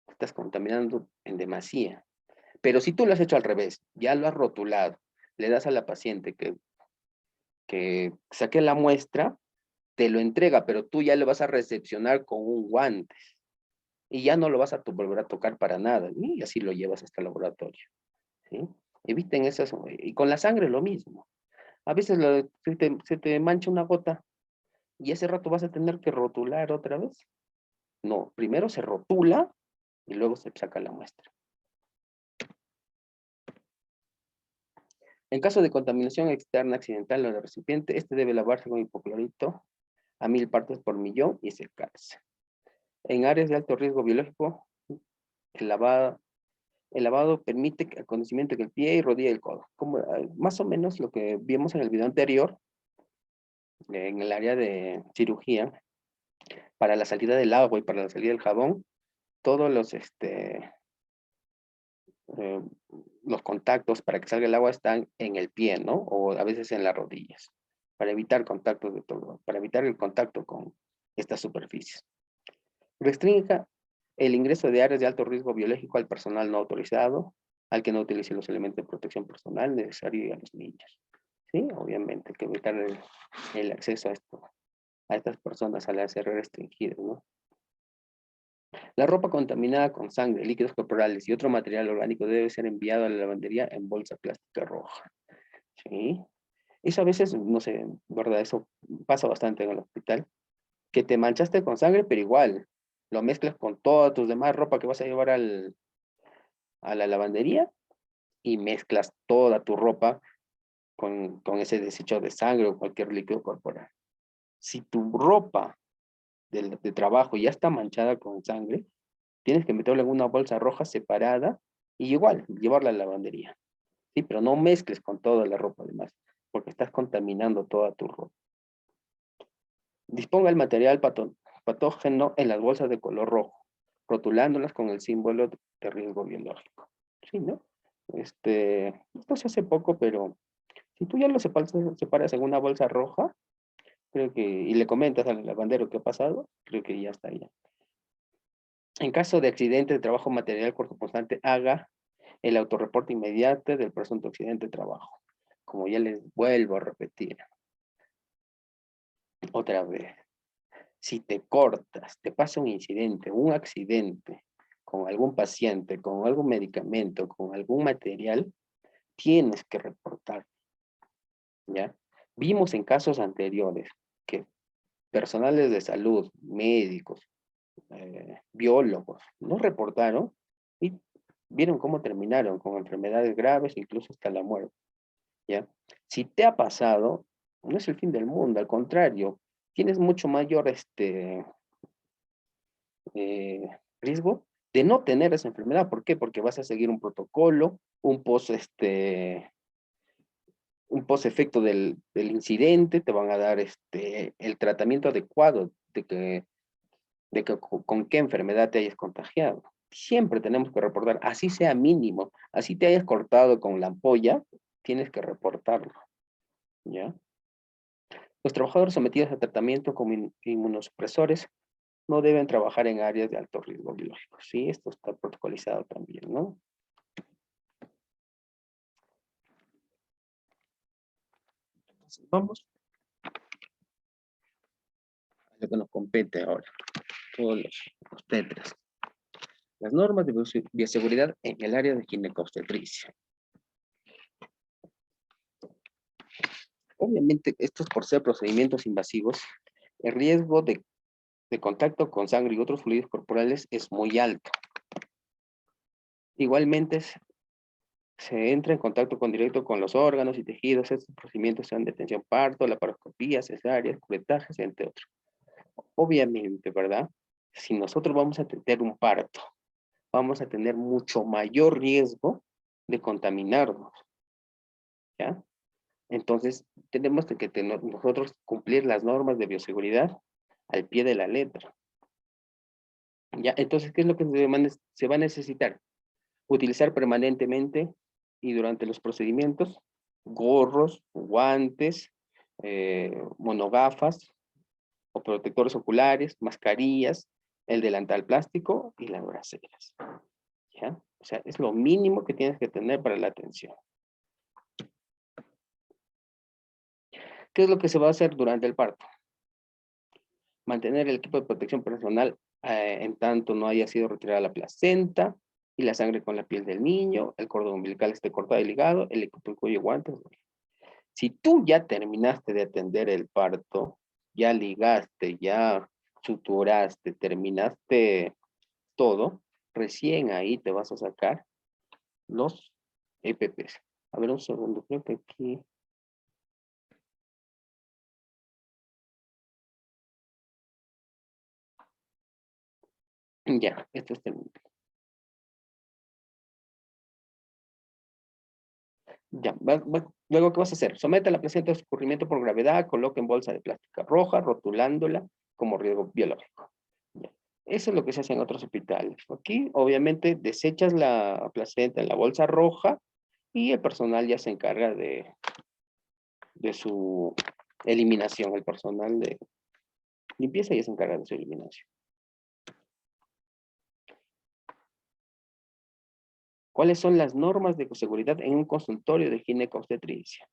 Te estás contaminando en demasía. Pero si tú lo has hecho al revés, ya lo has rotulado, le das a la paciente que saque la muestra, te lo entrega, pero tú ya lo vas a recepcionar con un guante y ya no lo vas a volver a tocar para nada, y así lo llevas hasta el laboratorio, ¿sí? Eviten esas, y con la sangre lo mismo. A veces se te mancha una gota y ese rato vas a tener que rotular otra vez. No, primero se rotula y luego se saca la muestra. En caso de contaminación externa accidental en el recipiente, este debe lavarse con hipoclorito a 1000 partes por millón y secarse. En áreas de alto riesgo biológico, el lavado permite el conocimiento que el pie y rodilla y el codo. Como, más o menos lo que vimos en el video anterior, en el área de cirugía, para la salida del agua y para la salida del jabón, todos eh, los contactos para que salga el agua están en el pie, ¿no? O a veces en las rodillas, para evitar contactos de todo, para evitar el contacto con estas superficies. Restrinja el ingreso de áreas de alto riesgo biológico al personal no autorizado, al que no utilice los elementos de protección personal necesarios y a los niños. Sí, obviamente, hay que evitar el acceso a estas personas al ser restringidas, ¿no? La ropa contaminada con sangre, líquidos corporales y otro material orgánico debe ser enviado a la lavandería en bolsa plástica roja. ¿Sí? Eso a veces, no sé, ¿verdad? Eso pasa bastante en el hospital, que te manchaste con sangre, pero igual, lo mezclas con toda tus demás ropa que vas a llevar a la lavandería y mezclas toda tu ropa con ese desecho de sangre o cualquier líquido corporal. Si tu ropa de trabajo ya está manchada con sangre, tienes que meterla en una bolsa roja separada y igual, llevarla a la lavandería. Sí, pero no mezcles con toda la ropa además, porque estás contaminando toda tu ropa. Disponga el material patógeno en las bolsas de color rojo, rotulándolas con el símbolo de riesgo biológico. Sí, ¿no? Esto se hace poco, pero si tú ya lo separas en una bolsa roja, creo que, y le comentas al lavandero qué ha pasado, creo que ya está ya. En caso de accidente de trabajo material cortopunzante, haga el autorreporte inmediato del presunto accidente de trabajo. Como ya les vuelvo a repetir otra vez. Si te cortas, te pasa un incidente, un accidente con algún paciente, con algún medicamento, con algún material, tienes que reportar, ¿ya? Vimos en casos anteriores que personales de salud, médicos, biólogos, no reportaron y vieron cómo terminaron con enfermedades graves, incluso hasta la muerte, ¿ya? Si te ha pasado, no es el fin del mundo, al contrario, tienes mucho mayor riesgo de no tener esa enfermedad. ¿Por qué? Porque vas a seguir un protocolo, un post efecto del incidente, te van a dar el tratamiento adecuado con qué enfermedad te hayas contagiado. Siempre tenemos que reportar, así sea mínimo, así te hayas cortado con la ampolla, tienes que reportarlo, ¿ya? Los trabajadores sometidos a tratamiento con inmunosupresores no deben trabajar en áreas de alto riesgo biológico, ¿sí? Esto está protocolizado también, ¿no? Entonces, vamos a lo que nos compete ahora, todos los tetras. Las normas de bioseguridad en el área de ginecobstetricia. Obviamente, estos por ser procedimientos invasivos, el riesgo de contacto con sangre y otros fluidos corporales es muy alto. Igualmente, se entra en contacto directo con los órganos y tejidos. Estos procedimientos son detención parto, laparoscopía, cesáreas, curetajes, entre otros. Obviamente, ¿verdad? Si nosotros vamos a tener un parto, vamos a tener mucho mayor riesgo de contaminarnos, ¿ya? Entonces, tenemos que nosotros cumplir las normas de bioseguridad al pie de la letra. ¿Ya? Entonces, ¿qué es lo que se va a necesitar? Utilizar permanentemente y durante los procedimientos gorros, guantes, monogafas o protectores oculares, mascarillas, el delantal plástico y las braseras. ¿Ya? O sea, es lo mínimo que tienes que tener para la atención. ¿Qué es lo que se va a hacer durante el parto? Mantener el equipo de protección personal en tanto no haya sido retirada la placenta y la sangre con la piel del niño, el cordón umbilical esté cortado y ligado, el equipo incluye guantes. Si tú ya terminaste de atender el parto, ya ligaste, ya suturaste, terminaste todo, recién ahí te vas a sacar los EPPs. A ver un segundo, creo que aquí... Ya, esto es terminado. Ya, luego, ¿qué vas a hacer? Somete la placenta a escurrimiento por gravedad, coloca en bolsa de plástica roja, rotulándola como riesgo biológico. Ya. Eso es lo que se hace en otros hospitales. Aquí, obviamente, desechas la placenta en la bolsa roja y el personal ya se encarga de su eliminación. El personal de limpieza ya se encarga de su eliminación. ¿Cuáles son las normas de seguridad en un consultorio de ginecobstetricia?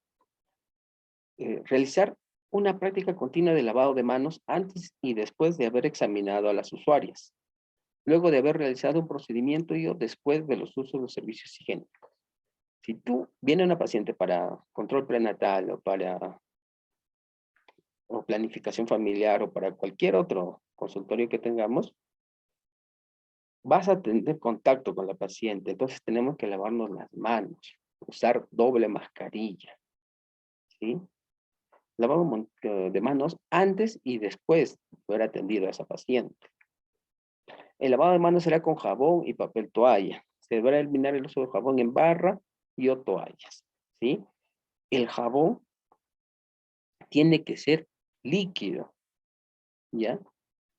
Realizar una práctica continua de lavado de manos antes y después de haber examinado a las usuarias, luego de haber realizado un procedimiento y después de los usos de servicios higiénicos. Si tú viene una paciente para control prenatal o planificación familiar o para cualquier otro consultorio que tengamos, vas a tener contacto con la paciente, entonces tenemos que lavarnos las manos, usar doble mascarilla, ¿sí? Lavado de manos antes y después de haber atendido a esa paciente. El lavado de manos será con jabón y papel toalla. Se deberá eliminar el uso de jabón en barra y o toallas, ¿sí? El jabón tiene que ser líquido, ¿ya?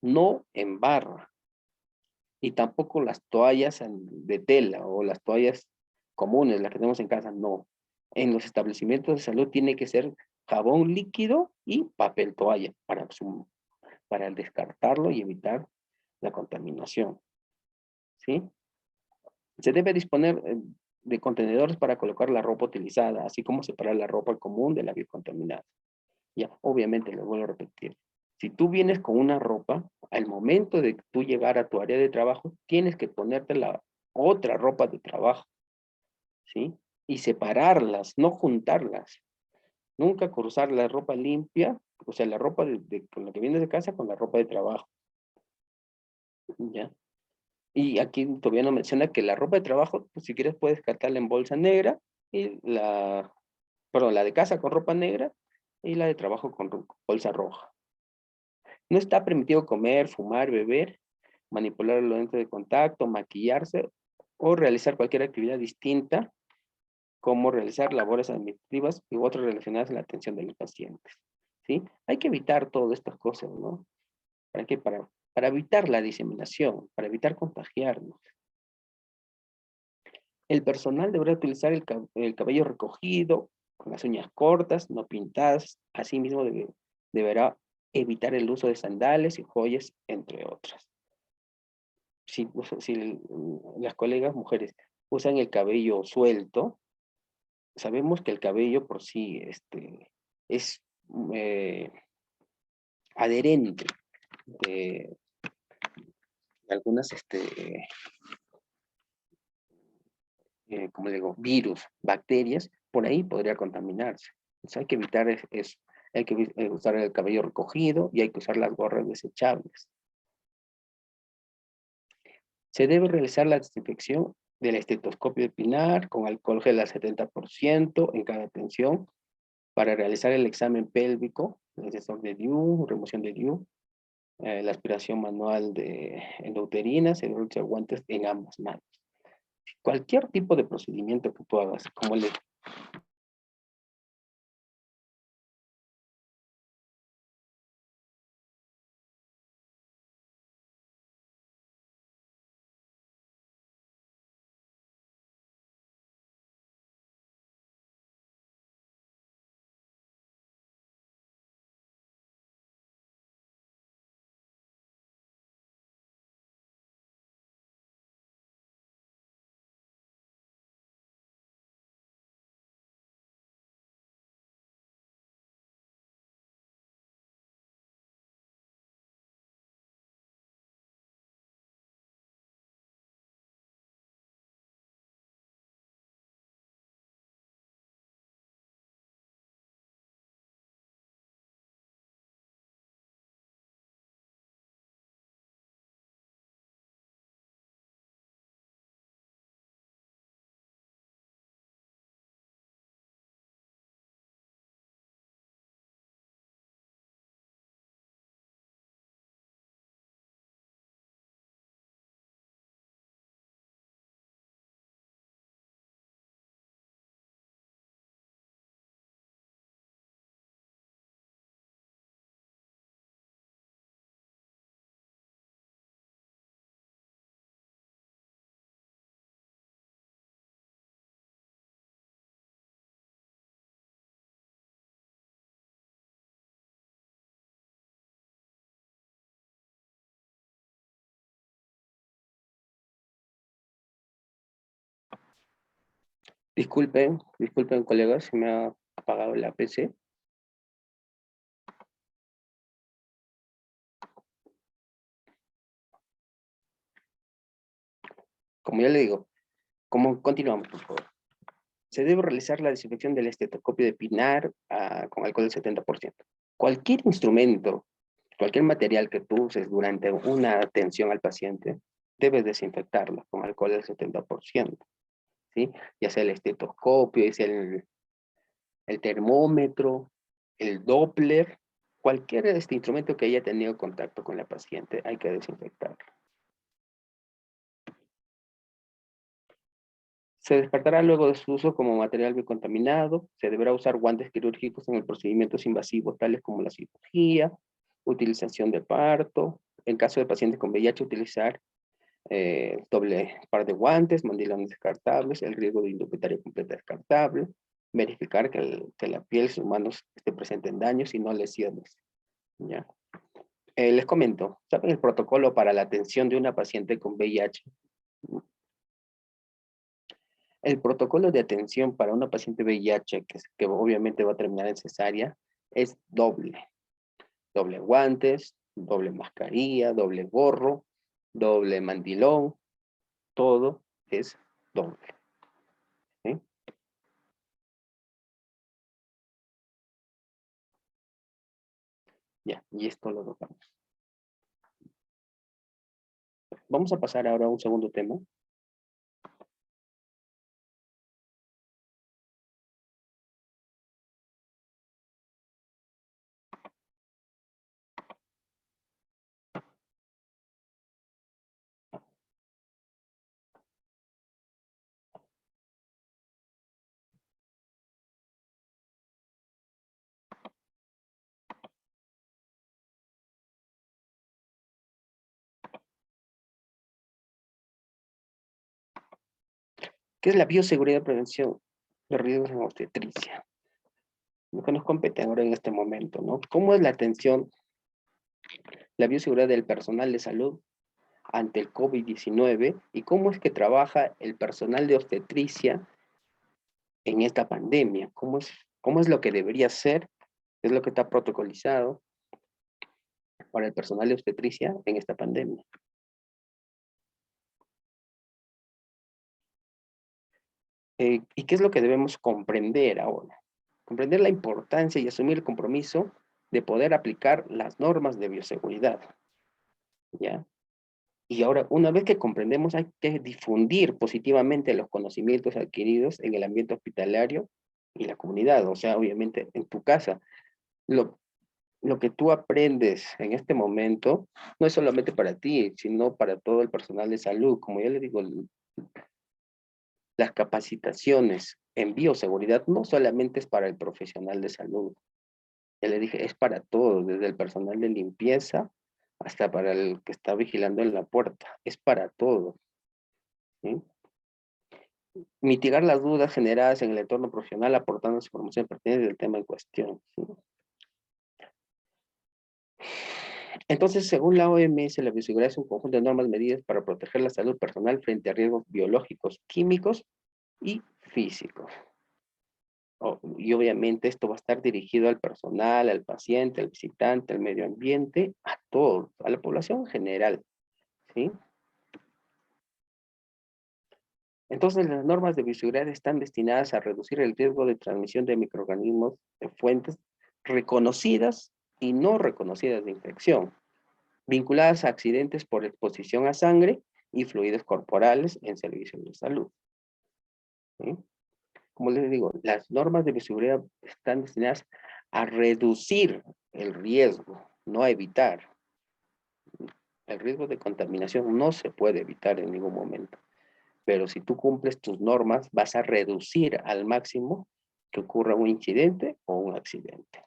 No en barra. Y tampoco las toallas de tela o las toallas comunes, las que tenemos en casa, no. En los establecimientos de salud tiene que ser jabón líquido y papel toalla para descartarlo y evitar la contaminación, ¿sí? Se debe disponer de contenedores para colocar la ropa utilizada, así como separar la ropa común de la biocontaminada. Ya, obviamente, lo vuelvo a repetir. Si tú vienes con una ropa, al momento de tú llegar a tu área de trabajo, tienes que ponerte la otra ropa de trabajo, ¿sí? Y separarlas, no juntarlas. Nunca cruzar la ropa limpia, o sea, la ropa con la que vienes de casa con la ropa de trabajo, ¿ya? Y aquí todavía no menciona que la ropa de trabajo, pues si quieres puedes cartarla en bolsa negra y la de casa con ropa negra y la de trabajo con bolsa roja. No está permitido comer, fumar, beber manipular los lentes de contacto, maquillarse o realizar cualquier actividad distinta, como realizar labores administrativas y otras relacionadas a la atención de los pacientes. ¿Sí? Hay que evitar todas estas cosas, ¿no? ¿Para qué? Para evitar la diseminación, para evitar contagiarnos. El personal deberá utilizar el cabello recogido, con las uñas cortas, no pintadas. Asimismo, deberá evitar el uso de sandales y joyas, entre otras. Si las colegas mujeres usan el cabello suelto, sabemos que el cabello por sí es eh, adherente de algunas, como digo, virus, bacterias, por ahí podría contaminarse. Entonces hay que evitar eso. Hay que usar el cabello recogido y hay que usar las gorras desechables. Se debe realizar la desinfección del estetoscopio de pinar con alcohol gel al 70% en cada tensión para realizar el examen pélvico, el sensor de DIU, remoción de DIU, la aspiración manual de endouterinas, el uso de guantes en ambas manos. Cualquier tipo de procedimiento que tú hagas, como le disculpen colegas, se me ha apagado la PC. Como ya le digo, continuamos, por favor. Se debe realizar la desinfección del estetoscopio de pinar con alcohol del 70%. Cualquier instrumento, cualquier material que tú uses durante una atención al paciente, debes desinfectarlo con alcohol del 70%. ¿Sí? Ya sea el estetoscopio, es el termómetro, el Doppler, cualquier instrumento que haya tenido contacto con la paciente, hay que desinfectarlo. Se descartará luego de su uso como material biocontaminado. Se deberá usar guantes quirúrgicos en procedimientos invasivos tales como la cirugía, utilización de parto. En caso de pacientes con VIH, utilizar doble par de guantes, mandilones descartables, el riesgo de indumentaria completa descartable, verificar que la piel de los humanos esté presente en daños y no lesiones. ¿Ya? Les comento, ¿saben el protocolo para la atención de una paciente con VIH? El protocolo de atención para una paciente VIH, que obviamente va a terminar en cesárea, es doble. Doble guantes, doble mascarilla, doble gorro, doble mandilón, todo es doble. ¿Sí? Ya, y esto lo tocamos. Vamos a pasar ahora a un segundo tema. ¿Qué es la bioseguridad y prevención de riesgos en obstetricia? Lo que nos compete ahora en este momento, ¿no? ¿Cómo es la atención, la bioseguridad del personal de salud ante el COVID-19 y cómo es que trabaja el personal de obstetricia en esta pandemia? ¿Cómo es lo que debería ser? ¿Qué es lo que está protocolizado para el personal de obstetricia en esta pandemia? ¿Y qué es lo que debemos comprender ahora? Comprender la importancia y asumir el compromiso de poder aplicar las normas de bioseguridad, ¿ya? Y ahora, una vez que comprendemos, hay que difundir positivamente los conocimientos adquiridos en el ambiente hospitalario y la comunidad. O sea, obviamente, en tu casa, lo, lo que tú aprendes en este momento no es solamente para ti, sino para todo el personal de salud. Como ya le digo, las capacitaciones en bioseguridad no solamente es para el profesional de salud. Ya le dije, es para todos, desde el personal de limpieza hasta para el que está vigilando en la puerta. Es para todos, ¿sí? Mitigar las dudas generadas en el entorno profesional aportando información pertinente del tema en cuestión, ¿sí? Entonces, según la OMS, la bioseguridad es un conjunto de normas medidas para proteger la salud personal frente a riesgos biológicos, químicos y físicos. Y obviamente esto va a estar dirigido al personal, al paciente, al visitante, al medio ambiente, a todos, a la población en general, ¿sí? Entonces, las normas de bioseguridad están destinadas a reducir el riesgo de transmisión de microorganismos de fuentes reconocidas y no reconocidas de infección, vinculadas a accidentes por exposición a sangre y fluidos corporales en servicios de salud, ¿sí? Como les digo, las normas de bioseguridad están destinadas a reducir el riesgo, no a evitar. El riesgo de contaminación no se puede evitar en ningún momento. Pero si tú cumples tus normas, vas a reducir al máximo que ocurra un incidente o un accidente.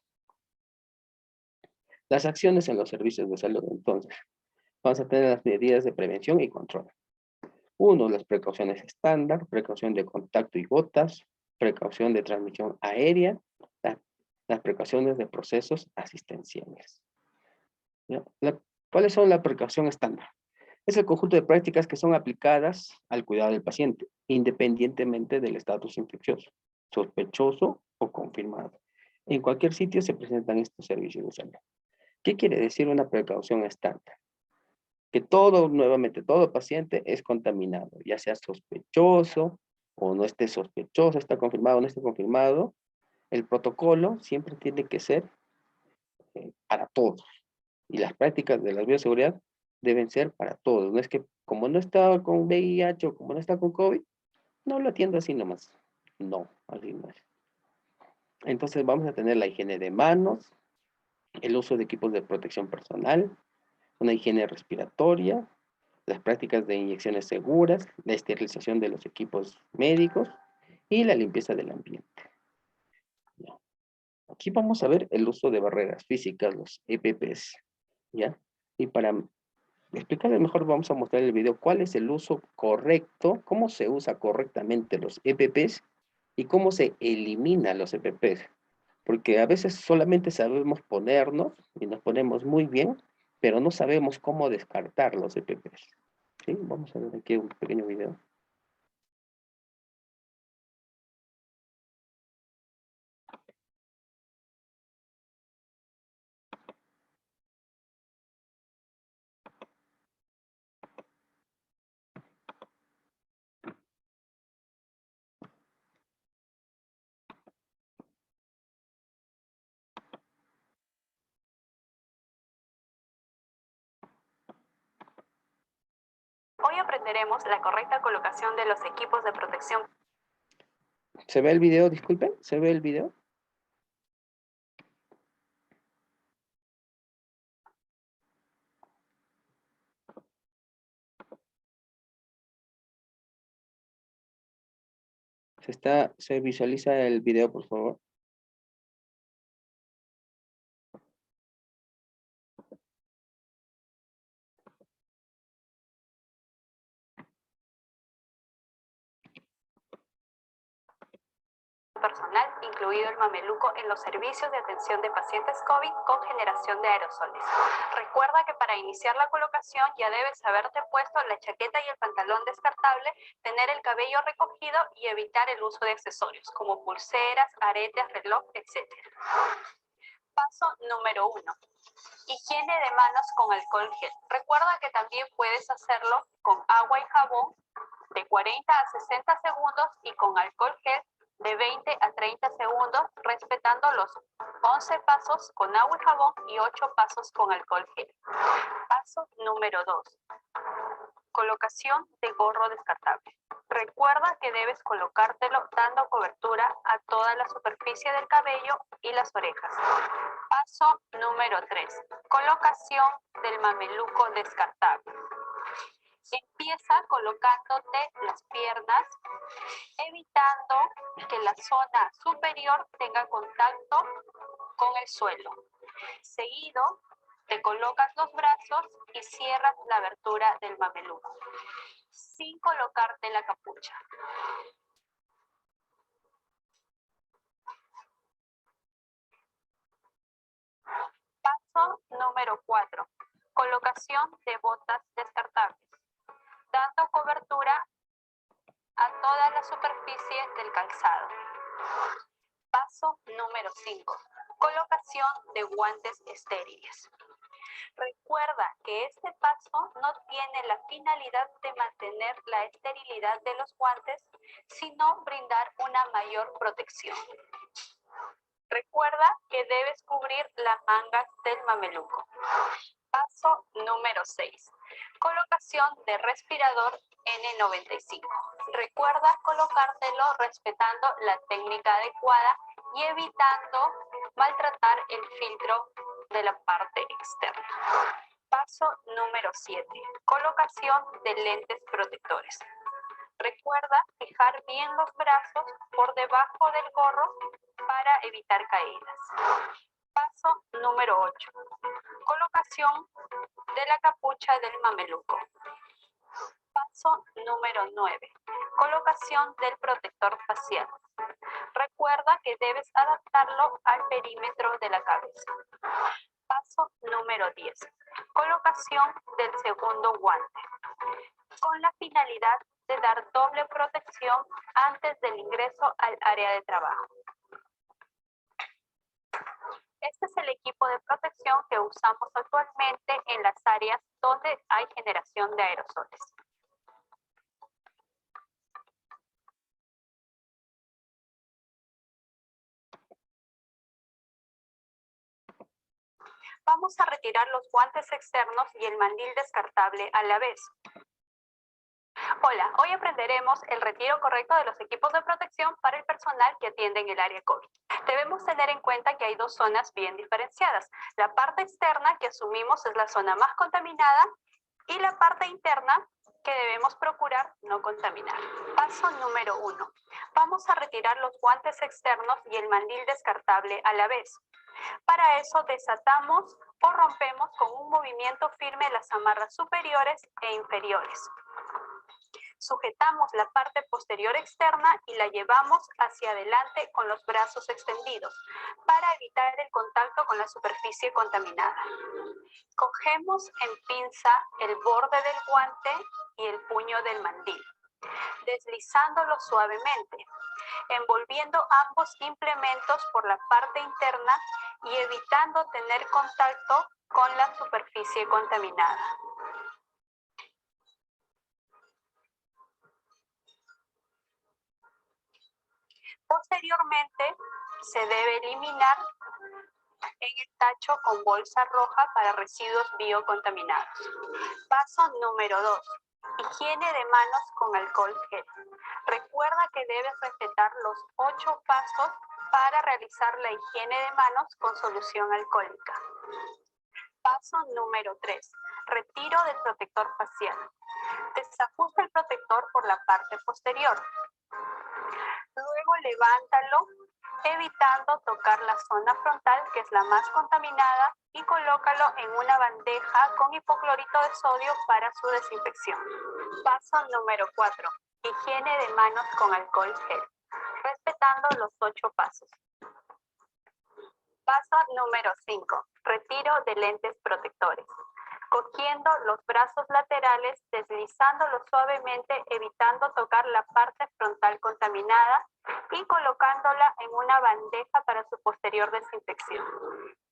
Las acciones en los servicios de salud, entonces, vamos a tener las medidas de prevención y control. Uno, las precauciones estándar, precaución de contacto y gotas, precaución de transmisión aérea, la, las precauciones de procesos asistenciales. ¿Cuáles son las precauciones estándar? Es el conjunto de prácticas que son aplicadas al cuidado del paciente, independientemente del estatus infeccioso, sospechoso o confirmado. En cualquier sitio se presentan estos servicios de salud. ¿Qué quiere decir una precaución estándar? Que todo, nuevamente, todo paciente es contaminado, ya sea sospechoso o no esté sospechoso, está confirmado o no esté confirmado. El protocolo siempre tiene que ser para todos. Y las prácticas de la bioseguridad deben ser para todos. No es que como no está con VIH o como no está con COVID, no lo atiendo así nomás. No, así no es. Entonces vamos a tener la higiene de manos, el uso de equipos de protección personal, una higiene respiratoria, las prácticas de inyecciones seguras, la esterilización de los equipos médicos y la limpieza del ambiente. ¿Ya? Aquí vamos a ver el uso de barreras físicas, los EPPs. ¿Ya? Y para explicarles mejor, vamos a mostrar el video cuál es el uso correcto, cómo se usa correctamente los EPPs y cómo se elimina los EPPs. Porque a veces solamente sabemos ponernos y nos ponemos muy bien, pero no sabemos cómo descartar los EPPs. ¿Sí? Vamos a ver aquí un pequeño video. Hoy aprenderemos la correcta colocación de los equipos de protección. ¿Se ve el video? Disculpen, ¿se ve el video? ¿Se visualiza el video, por favor? personal, incluido el mameluco, en los servicios de atención de pacientes COVID con generación de aerosoles. Recuerda que para iniciar la colocación ya debes haberte puesto la chaqueta y el pantalón descartable, tener el cabello recogido y evitar el uso de accesorios como pulseras, aretes, reloj, etc. Paso número 1. Higiene de manos con alcohol gel. Recuerda que también puedes hacerlo con agua y jabón de 40 a 60 segundos y con alcohol gel de 20 a 30 segundos, respetando los 11 pasos con agua y jabón y 8 pasos con alcohol gel. Paso número 2. Colocación de gorro descartable. Recuerda que debes colocártelo dando cobertura a toda la superficie del cabello y las orejas. Paso número 3. Colocación del mameluco descartable. Empieza colocándote las piernas, evitando que la zona superior tenga contacto con el suelo. Seguido, te colocas los brazos y cierras la abertura del mameluco, sin colocarte la capucha. Paso número 4. Colocación de botas descartables, dando cobertura a toda la superficie del calzado. Paso número 5. Colocación de guantes estériles. Recuerda que este paso no tiene la finalidad de mantener la esterilidad de los guantes, sino brindar una mayor protección. Recuerda que debes cubrir las mangas del mameluco. Paso número 6. Colocación de respirador N95. Recuerda colocártelo respetando la técnica adecuada y evitando maltratar el filtro de la parte externa. Paso número 7. Colocación de lentes protectores. Recuerda fijar bien los brazos por debajo del gorro para evitar caídas. Paso número 8. Colocación de la capucha del mameluco. Paso número 9. Colocación del protector facial. Recuerda que debes adaptarlo al perímetro de la cabeza. Paso número 10. Colocación del segundo guante, con la finalidad de dar doble protección antes del ingreso al área de trabajo. Este es el equipo de protección que usamos actualmente en las áreas donde hay generación de aerosoles. Vamos a retirar los guantes externos y el mandil descartable a la vez. Hola, hoy aprenderemos el retiro correcto de los equipos de protección para el personal que atiende en el área COVID. Debemos tener en cuenta que hay dos zonas bien diferenciadas. La parte externa, que asumimos es la zona más contaminada, y la parte interna, que debemos procurar no contaminar. Paso número 1. Vamos a retirar los guantes externos y el mandil descartable a la vez. Para eso desatamos o rompemos con un movimiento firme las amarras superiores e inferiores. Sujetamos la parte posterior externa y la llevamos hacia adelante con los brazos extendidos para evitar el contacto con la superficie contaminada. Cogemos en pinza el borde del guante y el puño del mandil, deslizándolo suavemente, envolviendo ambos implementos por la parte interna y evitando tener contacto con la superficie contaminada. Posteriormente, se debe eliminar en el tacho con bolsa roja para residuos biocontaminados. Paso número 2. Higiene de manos con alcohol gel. Recuerda que debes respetar los 8 pasos para realizar la higiene de manos con solución alcohólica. Paso número 3. Retiro del protector facial. Desajusta el protector por la parte posterior. Luego levántalo, evitando tocar la zona frontal, que es la más contaminada, y colócalo en una bandeja con hipoclorito de sodio para su desinfección. Paso número 4. Higiene de manos con alcohol gel. Respetando respetando los 8 pasos. Paso número 5. Retiro de lentes protectores. Cogiendo los brazos laterales, deslizándolos suavemente, evitando tocar la parte frontal contaminada y colocándola en una bandeja para su posterior desinfección.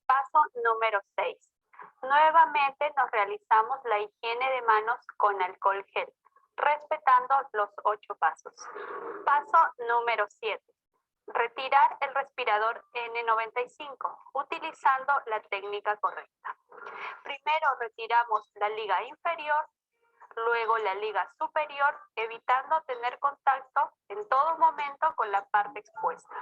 Paso número 6. Nuevamente nos realizamos la higiene de manos con alcohol gel, respetando los 8 pasos. Paso número 7. Retirar el respirador N95, utilizando la técnica correcta. Primero retiramos la liga inferior, luego la liga superior, evitando tener contacto en todo momento con la parte expuesta.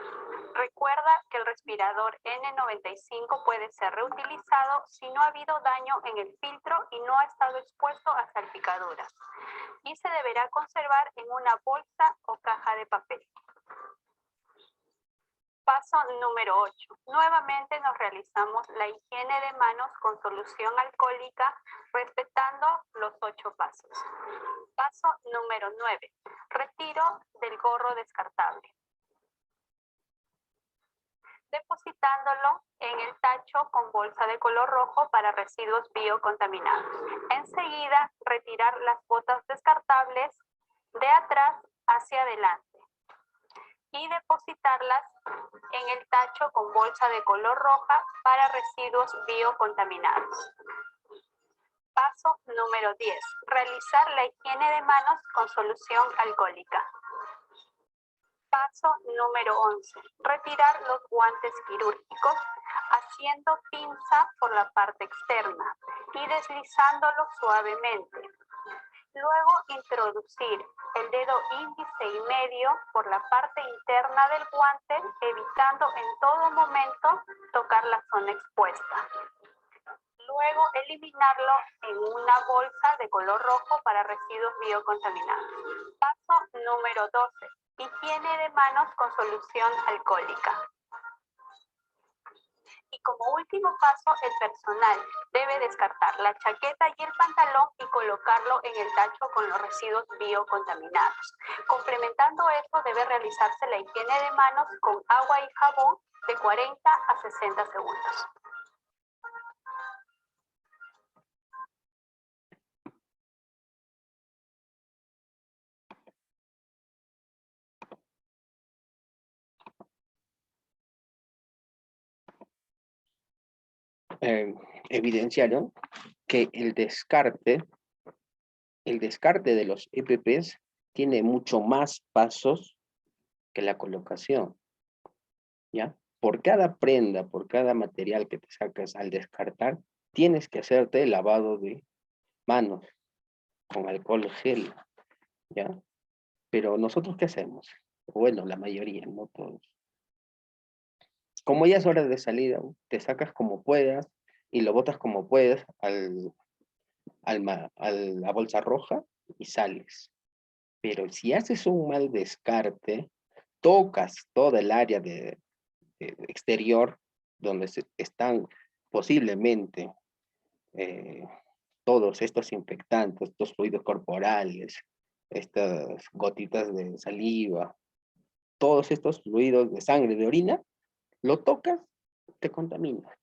Recuerda que el respirador N95 puede ser reutilizado si no ha habido daño en el filtro y no ha estado expuesto a salpicaduras, y se deberá conservar en una bolsa o caja de papel. Paso número 8. Nuevamente nos realizamos la higiene de manos con solución alcohólica, respetando los 8 pasos. Paso número 9. Retiro del gorro descartable, depositándolo en el tacho con bolsa de color rojo para residuos biocontaminados. Enseguida, retirar las botas descartables de atrás hacia adelante y depositarlas en el tacho con bolsa de color roja para residuos biocontaminados. Paso número 10. Realizar la higiene de manos con solución alcohólica. Paso número 11. Retirar los guantes quirúrgicos haciendo pinza por la parte externa y deslizándolos suavemente. Luego introducir el dedo índice y medio por la parte interna del guante, evitando en todo momento tocar la zona expuesta. Luego eliminarlo en una bolsa de color rojo para residuos biocontaminados. Paso número 12. Higiene de manos con solución alcohólica. Y como último paso, el personal debe descartar la chaqueta y el pantalón y colocarlo en el tacho con los residuos biocontaminados. Complementando esto, debe realizarse la higiene de manos con agua y jabón de 40 a 60 segundos. Evidenciaron que el descarte de los EPPs tiene mucho más pasos que la colocación, ¿ya? Por cada prenda, por cada material que te sacas al descartar, tienes que hacerte el lavado de manos con alcohol gel, ¿ya? Pero nosotros, ¿qué hacemos? Bueno, la mayoría, no todos. Como ya es hora de salida, te sacas como puedas y lo botas como puedas a la bolsa roja y sales. Pero si haces un mal descarte, tocas toda el área de exterior donde están posiblemente todos estos infectantes, estos fluidos corporales, estas gotitas de saliva, todos estos fluidos de sangre, de orina, lo tocas, te contamina.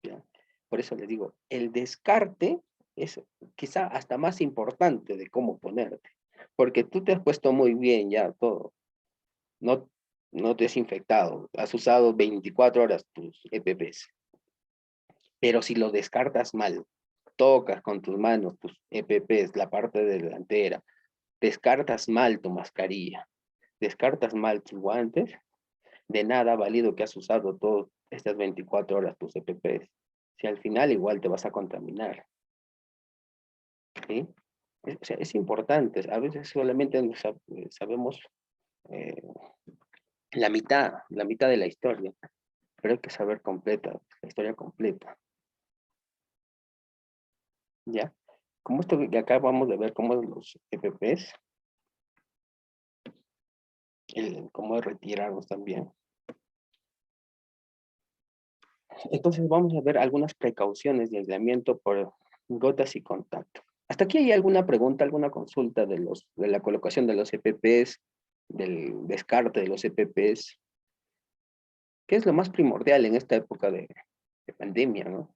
¿Ya? Por eso les digo, el descarte es quizá hasta más importante de cómo ponerte, porque tú te has puesto muy bien ya todo, no te has infectado, has usado 24 horas tus EPPs, pero si lo descartas mal, tocas con tus manos tus EPPs, la parte delantera, descartas mal tu mascarilla, descartas mal tus guantes, de nada ha valido que has usado todas estas 24 horas tus EPPs, si al final igual te vas a contaminar. ¿Sí? O sea, es importante, a veces solamente sabemos la mitad de la historia, pero hay que saber completa, la historia completa. ¿Ya? Como esto que acá vamos a ver cómo los EPPs, cómo retirarlos también. Entonces vamos a ver algunas precauciones de aislamiento por gotas y contacto. ¿Hasta aquí hay alguna pregunta, alguna consulta de la colocación de los EPPs del descarte de los EPPs, que es lo más primordial en esta época de pandemia, ¿no?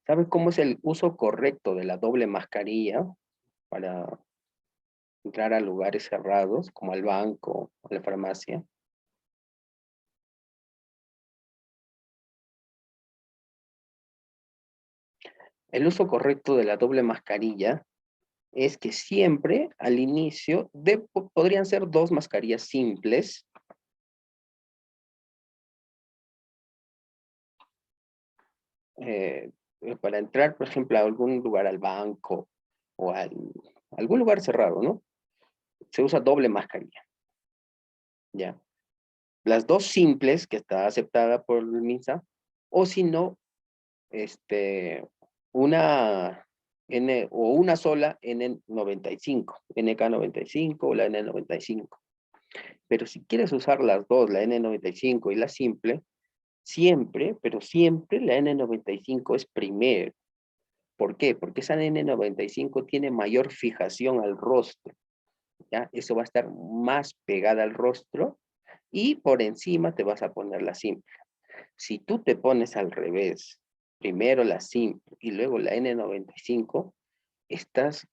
¿Sabe cómo es el uso correcto de la doble mascarilla para entrar a lugares cerrados, como al banco o la farmacia? El uso correcto de la doble mascarilla es que siempre al inicio podrían ser dos mascarillas simples. Para entrar, por ejemplo, a algún lugar, al banco o a algún lugar cerrado, ¿no? Se usa doble mascarilla. ¿Ya? Las dos simples, que está aceptada por el MINSA, o si no, una o una sola N95, NK95 o la N95. Pero si quieres usar las dos, la N95 y la simple, siempre, pero siempre la N95 es primero. ¿Por qué? Porque esa N95 tiene mayor fijación al rostro, ¿ya? Eso va a estar más pegada al rostro y por encima te vas a poner la simple. Si tú te pones al revés, primero la simple y luego la N95, estás,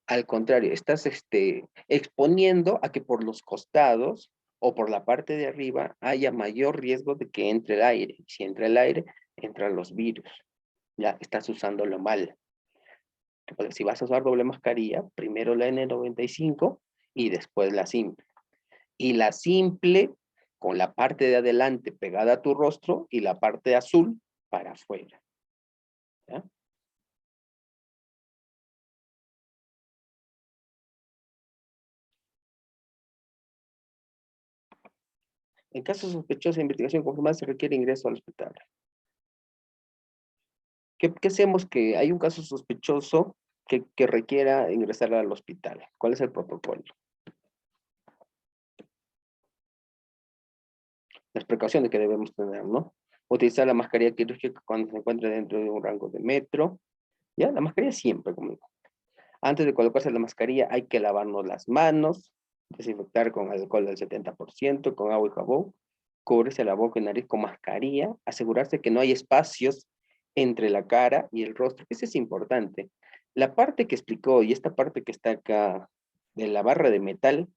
al contrario, estás exponiendo a que por los costados o por la parte de arriba haya mayor riesgo de que entre el aire. Si entra el aire, entran los virus. Ya estás usándolo mal. Entonces, si vas a usar doble mascarilla, primero la N95 y después la simple. Y la simple con la parte de adelante pegada a tu rostro y la parte azul para afuera. ¿Ya? En caso sospechoso de investigación confirmada se requiere ingreso al hospital. ¿Qué hacemos que hay un caso sospechoso que requiera ingresar al hospital? ¿Cuál es el protocolo? Las precauciones que debemos tener, ¿no? Utilizar la mascarilla quirúrgica cuando se encuentre dentro de un rango de metro. ¿Ya? La mascarilla siempre conmigo. Antes de colocarse la mascarilla hay que lavarnos las manos, desinfectar con alcohol del 70%, con agua y jabón, cubrirse la boca y nariz con mascarilla, asegurarse que no hay espacios entre la cara y el rostro. Eso es importante. La parte que explicó y esta parte que está acá de la barra de metal,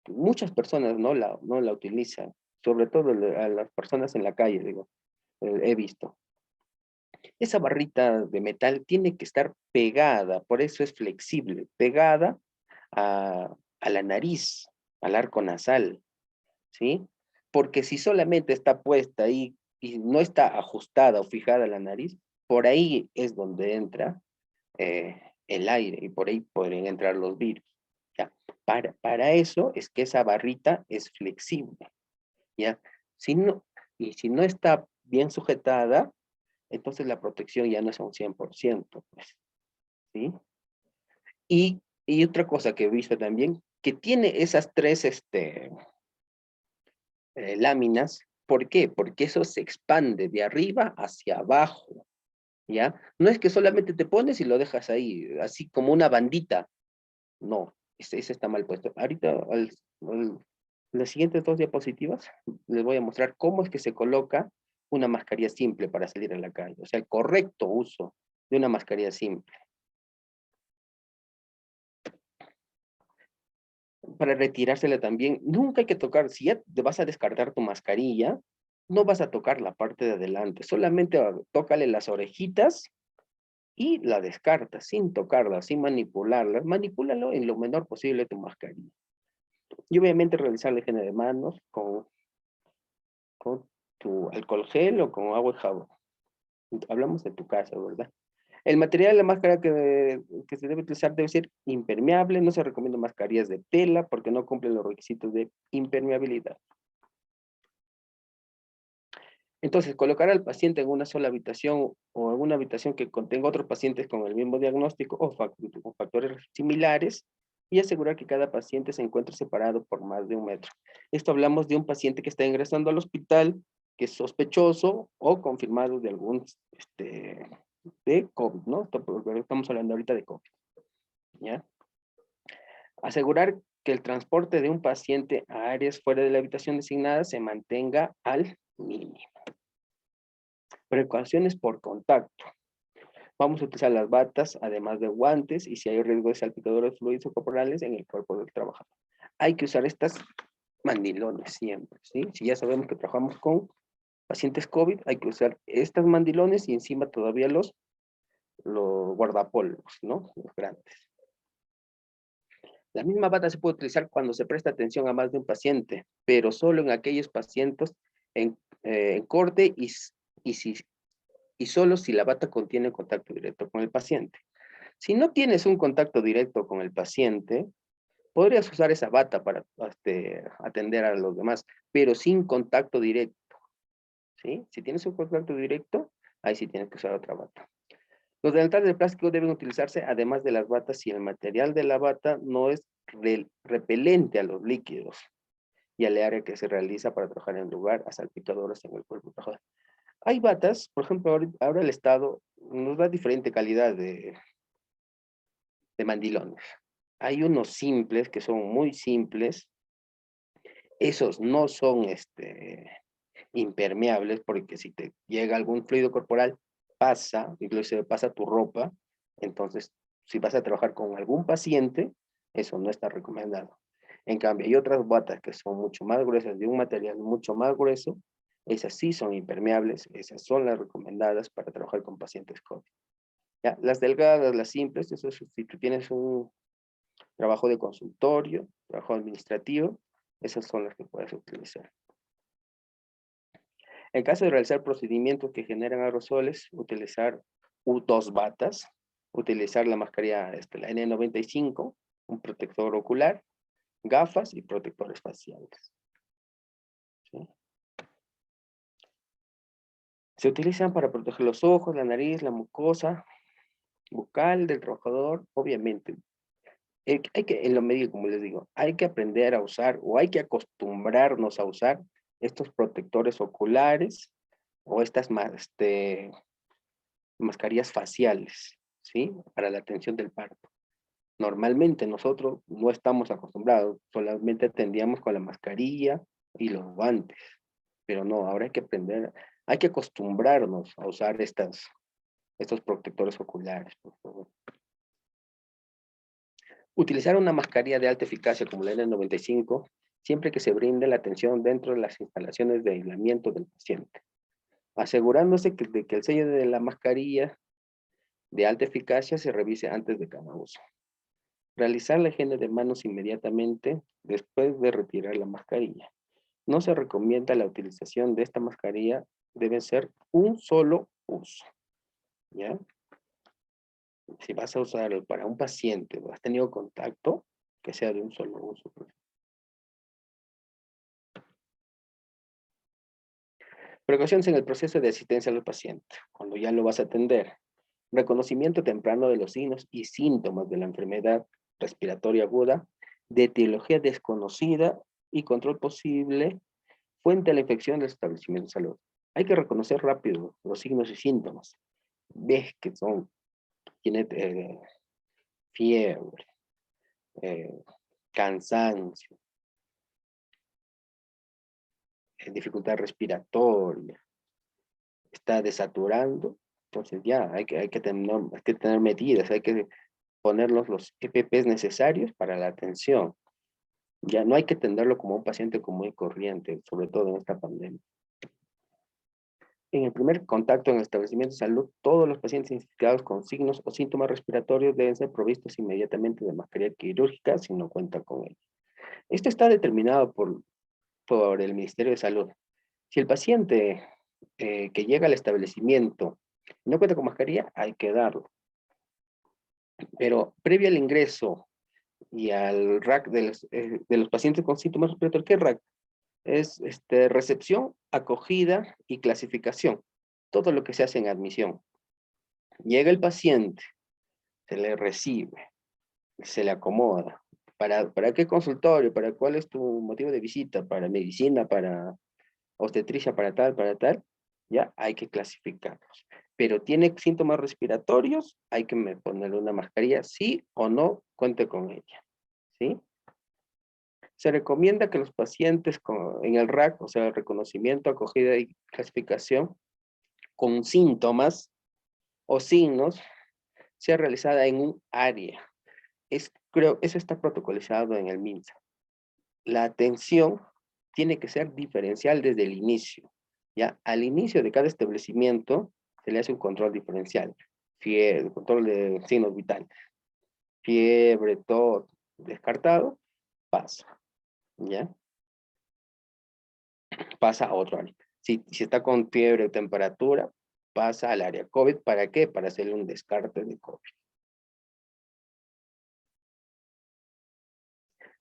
muchas personas no la utilizan, sobre todo a las personas en la calle, digo, he visto. Esa barrita de metal tiene que estar pegada, por eso es flexible, pegada a la nariz, al arco nasal, ¿sí? Porque si solamente está puesta ahí y no está ajustada o fijada a la nariz, por ahí es donde entra el aire y por ahí pueden entrar los virus. ¿Ya? Para eso es que esa barrita es flexible, ¿ya? Y si no está bien sujetada, entonces la protección ya no es a un 100%, pues, ¿sí? Y otra cosa que he visto también, que tiene esas tres láminas. ¿Por qué? Porque eso se expande de arriba hacia abajo, ¿ya? No es que solamente te pones y lo dejas ahí, así como una bandita. No, ese está mal puesto. Ahorita, las siguientes dos diapositivas, les voy a mostrar cómo es que se coloca una mascarilla simple para salir a la calle. O sea, el correcto uso de una mascarilla simple. Para retirársela también, nunca hay que tocar, si ya te vas a descartar tu mascarilla, no vas a tocar la parte de adelante, solamente tócale las orejitas y la descartas, sin tocarla, sin manipularla. Manipúlalo en lo menor posible tu mascarilla. Y obviamente realizar la higiene de manos con tu alcohol gel o con agua y jabón. Hablamos de tu casa, ¿verdad? El material de la máscara que se debe utilizar debe ser impermeable. No se recomiendan mascarillas de tela porque no cumplen los requisitos de impermeabilidad. Entonces, colocar al paciente en una sola habitación o en una habitación que contenga otros pacientes con el mismo diagnóstico o factores similares y asegurar que cada paciente se encuentre separado por más de 1 metro. Esto hablamos de un paciente que está ingresando al hospital que es sospechoso o confirmado de algún, de COVID, ¿no? Estamos hablando ahorita de COVID, ¿ya? Asegurar que el transporte de un paciente a áreas fuera de la habitación designada se mantenga al mínimo. Precauciones por contacto. Vamos a utilizar las batas, además de guantes, y si hay riesgo de salpicadores fluidos corporales en el cuerpo del trabajador. Hay que usar estas mandilones siempre, ¿sí? Si ya sabemos que trabajamos con pacientes COVID, hay que usar estas mandilones y encima todavía los guardapolvos, ¿no? Los grandes. La misma bata se puede utilizar cuando se presta atención a más de un paciente, pero solo en aquellos pacientes en corte y solo si la bata contiene contacto directo con el paciente. Si no tienes un contacto directo con el paciente, podrías usar esa bata para atender a los demás, pero sin contacto directo, ¿sí? Si tienes un contacto directo, ahí sí tienes que usar otra bata. Los delantales de plástico deben utilizarse además de las batas si el material de la bata no es repelente a los líquidos y al área que se realiza para trabajar en lugar a salpicadoras en el cuerpo trabajador. Hay batas, por ejemplo, ahora el Estado nos da diferente calidad de mandilones. Hay unos simples que son muy simples. Esos no son impermeables porque si te llega algún fluido corporal, pasa, incluso pasa tu ropa. Entonces, si vas a trabajar con algún paciente, eso no está recomendado. En cambio, hay otras batas que son mucho más gruesas, de un material mucho más grueso. Esas sí son impermeables, esas son las recomendadas para trabajar con pacientes COVID. ¿Ya? Las delgadas, las simples, eso es si tú tienes un trabajo de consultorio, trabajo administrativo, esas son las que puedes utilizar. En caso de realizar procedimientos que generan aerosoles, utilizar dos batas, utilizar la mascarilla, la N95, un protector ocular, gafas y protectores faciales. ¿Sí? Se utilizan para proteger los ojos, la nariz, la mucosa bucal del trabajador, obviamente. Hay que, en lo medio, como les digo, hay que aprender a usar o hay que acostumbrarnos a usar estos protectores oculares o estas mascarillas faciales, ¿sí? Para la atención del parto. Normalmente nosotros no estamos acostumbrados, solamente atendíamos con la mascarilla y los guantes, pero no, ahora hay que aprender, hay que acostumbrarnos a usar estos protectores oculares, por favor. Utilizar una mascarilla de alta eficacia como la N95, siempre que se brinde la atención dentro de las instalaciones de aislamiento del paciente, asegurándose de que el sello de la mascarilla de alta eficacia se revise antes de cada uso. Realizar la higiene de manos inmediatamente después de retirar la mascarilla. No se recomienda la utilización de esta mascarilla, debe ser un solo uso. ¿Ya? Si vas a usarlo para un paciente o has tenido contacto, que sea de un solo uso. Precauciones en el proceso de asistencia al paciente, cuando ya lo vas a atender. Reconocimiento temprano de los signos y síntomas de la enfermedad respiratoria aguda, de etiología desconocida y control posible, fuente de la infección del establecimiento de salud. Hay que reconocer rápido los signos y síntomas. Ves que tiene fiebre, cansancio, dificultad respiratoria, está desaturando, entonces ya hay que tener medidas, hay que ponernos los EPPs necesarios para la atención. Ya no hay que atenderlo como un paciente común y corriente, sobre todo en esta pandemia. En el primer contacto en el establecimiento de salud, todos los pacientes identificados con signos o síntomas respiratorios deben ser provistos inmediatamente de mascarilla quirúrgica si no cuentan con ella. Esto está determinado por el Ministerio de Salud. Si el paciente que llega al establecimiento no cuenta con mascarilla, hay que darlo. Pero previo al ingreso y al RAC de los pacientes con síntomas respiratorios, ¿qué RAC? Es recepción, acogida y clasificación. Todo lo que se hace en admisión. Llega el paciente, se le recibe, se le acomoda. ¿Para qué consultorio? ¿Para cuál es tu motivo de visita? ¿Para medicina? ¿Para obstetricia para tal, ya hay que clasificarlos. Pero tiene síntomas respiratorios, hay que ponerle una mascarilla, sí o no, cuente con ella, ¿sí? Se recomienda que los pacientes en el RAC, o sea, el reconocimiento, acogida y clasificación, con síntomas o signos, sea realizada en un área. Creo, eso está protocolizado en el MINSA. La atención tiene que ser diferencial desde el inicio, ¿ya? Al inicio de cada establecimiento se le hace un control diferencial, fiebre, control de signos vitales, fiebre, todo descartado, pasa, ¿ya? Pasa a otro área. Si está con fiebre o temperatura, pasa al área COVID. ¿Para qué? Para hacerle un descarte de COVID.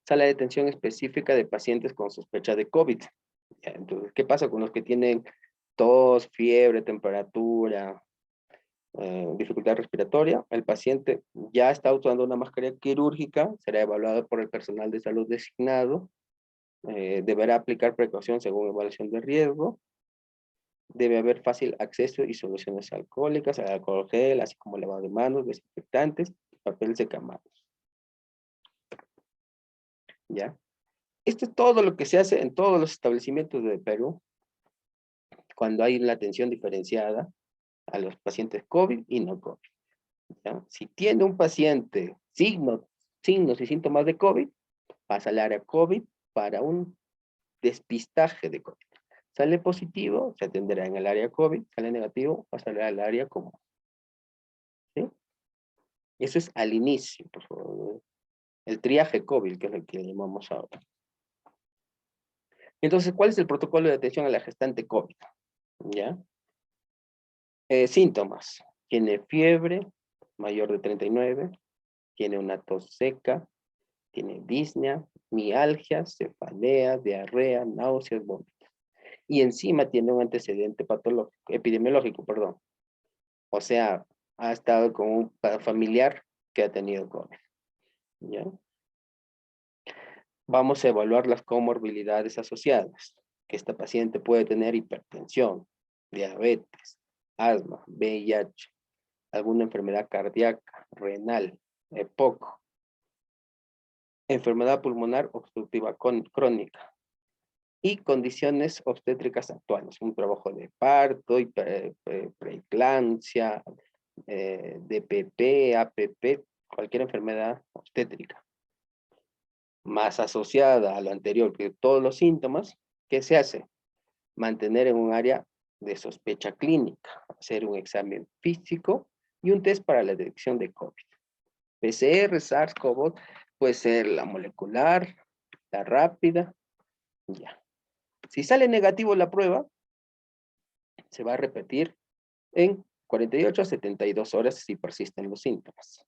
Sala de atención específica de pacientes con sospecha de COVID. Entonces, ¿qué pasa con los que tienen tos, fiebre, temperatura, dificultad respiratoria? El paciente ya está usando una mascarilla quirúrgica, será evaluado por el personal de salud designado, deberá aplicar precaución según evaluación de riesgo, debe haber fácil acceso y soluciones alcohólicas, alcohol gel, así como lavado de manos, desinfectantes, papel secamanos. ¿Ya? Esto es todo lo que se hace en todos los establecimientos de Perú cuando hay una atención diferenciada a los pacientes COVID y no COVID. ¿Ya? Si tiene un paciente signos y síntomas de COVID, pasa al área COVID para un despistaje de COVID. Sale positivo, se atenderá en el área COVID, sale negativo, pasará al área común. ¿Sí? Eso es al inicio, por favor. El triaje COVID, que es el que llamamos ahora. Entonces, ¿cuál es el protocolo de atención a la gestante COVID? ¿Ya? Síntomas. Tiene fiebre mayor de 39, tiene una tos seca, tiene disnea, mialgia, cefalea, diarrea, náuseas, vómitos. Y encima tiene un antecedente patológico, epidemiológico, perdón. O sea, ha estado con un familiar que ha tenido COVID. ¿Ya? Vamos a evaluar las comorbilidades asociadas, que esta paciente puede tener hipertensión, diabetes, asma, VIH, alguna enfermedad cardíaca, renal, EPOC, enfermedad pulmonar obstructiva crónica y condiciones obstétricas actuales, un trabajo de parto, preeclampsia, DPP, APP, cualquier enfermedad obstétrica. Más asociada a lo anterior que todos los síntomas, ¿qué se hace? Mantener en un área de sospecha clínica, hacer un examen físico y un test para la detección de COVID. PCR, SARS-CoV, puede ser la molecular, la rápida, ya. Si sale negativo la prueba, se va a repetir en 48 a 72 horas si persisten los síntomas.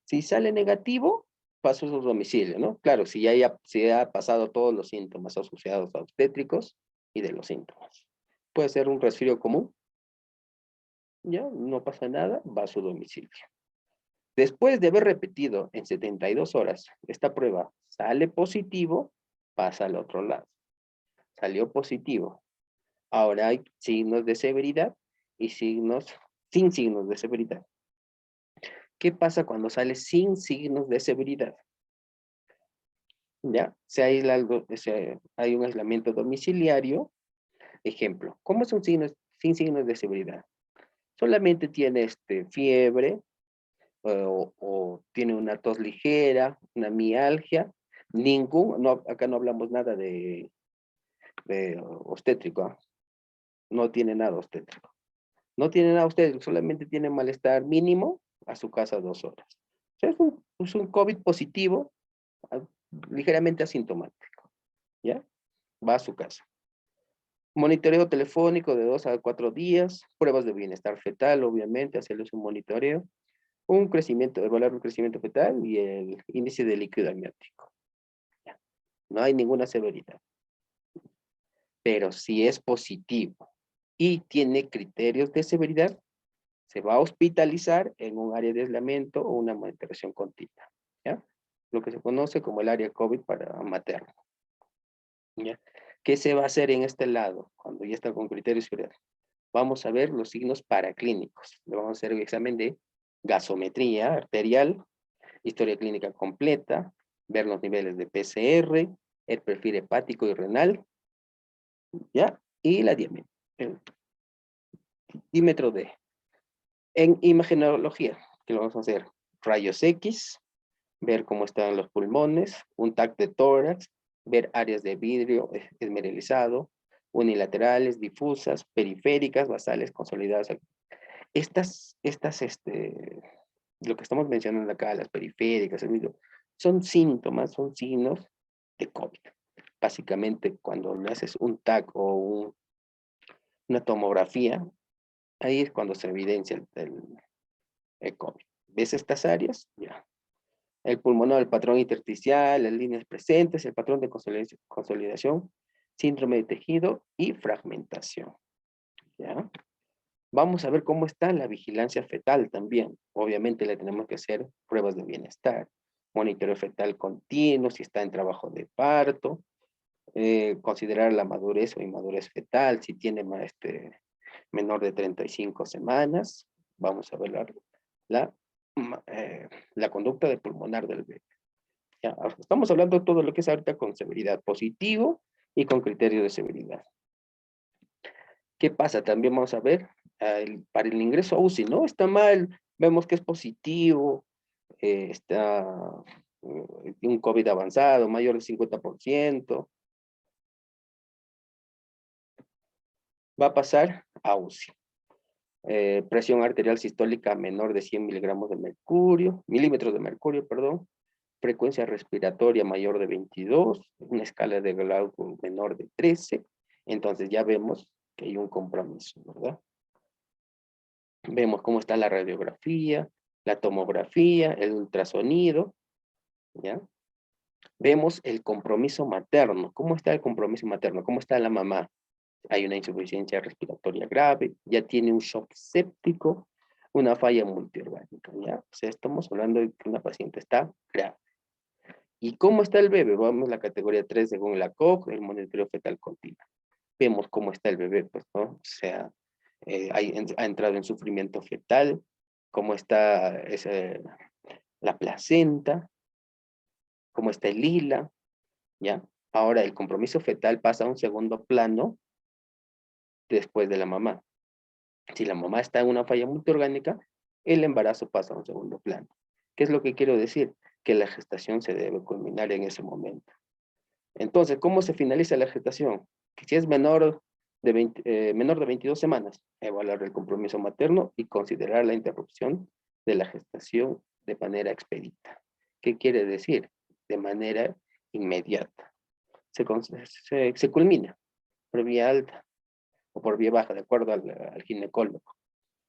Si sale negativo, paso a su domicilio, ¿no? Claro, si ya se ha pasado todos los síntomas asociados a obstétricos y de los síntomas. Puede ser un resfrío común, ya, no pasa nada, va a su domicilio. Después de haber repetido en 72 horas esta prueba, sale positivo, pasa al otro lado. Salió positivo. Ahora hay signos de severidad y signos sin signos de severidad. ¿Qué pasa cuando sale sin signos de severidad? ¿Ya? Hay un aislamiento domiciliario. Ejemplo, ¿cómo es un signo sin signos de severidad? Solamente tiene fiebre o tiene una tos ligera, una mialgia, acá no hablamos nada de obstétrico, ¿eh? No tiene nada obstétrico. No tiene nada obstétrico, solamente tiene malestar mínimo, a su casa 2 horas. O sea, es un COVID positivo, ligeramente asintomático, ¿ya? Va a su casa. Monitoreo telefónico de 2 a 4 días, pruebas de bienestar fetal, obviamente, hacerles un monitoreo, evaluar el crecimiento fetal y el índice de líquido amniótico. ¿Ya? No hay ninguna severidad. Pero si es positivo y tiene criterios de severidad, se va a hospitalizar en un área de aislamiento o una monitorización continua, ¿ya? Lo que se conoce como el área COVID para materno, ¿ya? ¿Qué se va a hacer en este lado? Cuando ya está con criterio de seguridad. Vamos a ver los signos paraclínicos. Le vamos a hacer un examen de gasometría arterial, historia clínica completa, ver los niveles de PCR, el perfil hepático y renal, ¿ya? Y la el dímetro D. En imagenología, que lo vamos a hacer rayos X, ver cómo están los pulmones, un TAC de tórax, ver áreas de vidrio esmerilizado, unilaterales, difusas, periféricas, basales, consolidadas. Lo que estamos mencionando acá, las periféricas, el vidrio, son síntomas, son signos de COVID. Básicamente, cuando le haces un TAC o una tomografía, ahí es cuando se evidencia el COVID. ¿Ves estas áreas? Ya. El pulmonar, el patrón intersticial, las líneas presentes, el patrón de consolidación, síndrome de tejido y fragmentación. ¿Ya? Vamos a ver cómo está la vigilancia fetal también. Obviamente le tenemos que hacer pruebas de bienestar, monitoreo fetal continuo, si está en trabajo de parto, considerar la madurez o inmadurez fetal, si tiene menor de 35 semanas. Vamos a ver la conducta de pulmonar del bebé. Ya, estamos hablando de todo lo que es ahorita con severidad positivo y con criterio de severidad. ¿Qué pasa? También vamos a ver para el ingreso a UCI, ¿no? Está mal, vemos que es positivo, está un COVID avanzado, mayor del 50%. Va a pasar a UCI. Presión arterial sistólica menor de 100 milímetros de mercurio, perdón. Frecuencia respiratoria mayor de 22, una escala de Glasgow menor de 13. Entonces ya vemos que hay un compromiso, ¿verdad? Vemos cómo está la radiografía, la tomografía, el ultrasonido, ¿ya? Vemos el compromiso materno. ¿Cómo está el compromiso materno? ¿Cómo está la mamá? Hay una insuficiencia respiratoria grave, ya tiene un shock séptico, una falla multiorgánica, ¿ya? O sea, estamos hablando de que una paciente está grave. ¿Y cómo está el bebé? Vamos a la categoría 3 según la COC, el monitoreo fetal continuo. Vemos cómo está el bebé, pues, ¿no? O sea, ha entrado en sufrimiento fetal, cómo está la placenta, cómo está el hila, ¿ya? Ahora el compromiso fetal pasa a un segundo plano después de la mamá. Si la mamá está en una falla multiorgánica, el embarazo pasa a un segundo plano. ¿Qué es lo que quiero decir? Que la gestación se debe culminar en ese momento. Entonces, ¿cómo se finaliza la gestación? Que si es menor de 22 semanas, evaluar el compromiso materno y considerar la interrupción de la gestación de manera expedita. ¿Qué quiere decir? De manera inmediata. Se culmina por vía alta o por vía baja, de acuerdo al ginecólogo,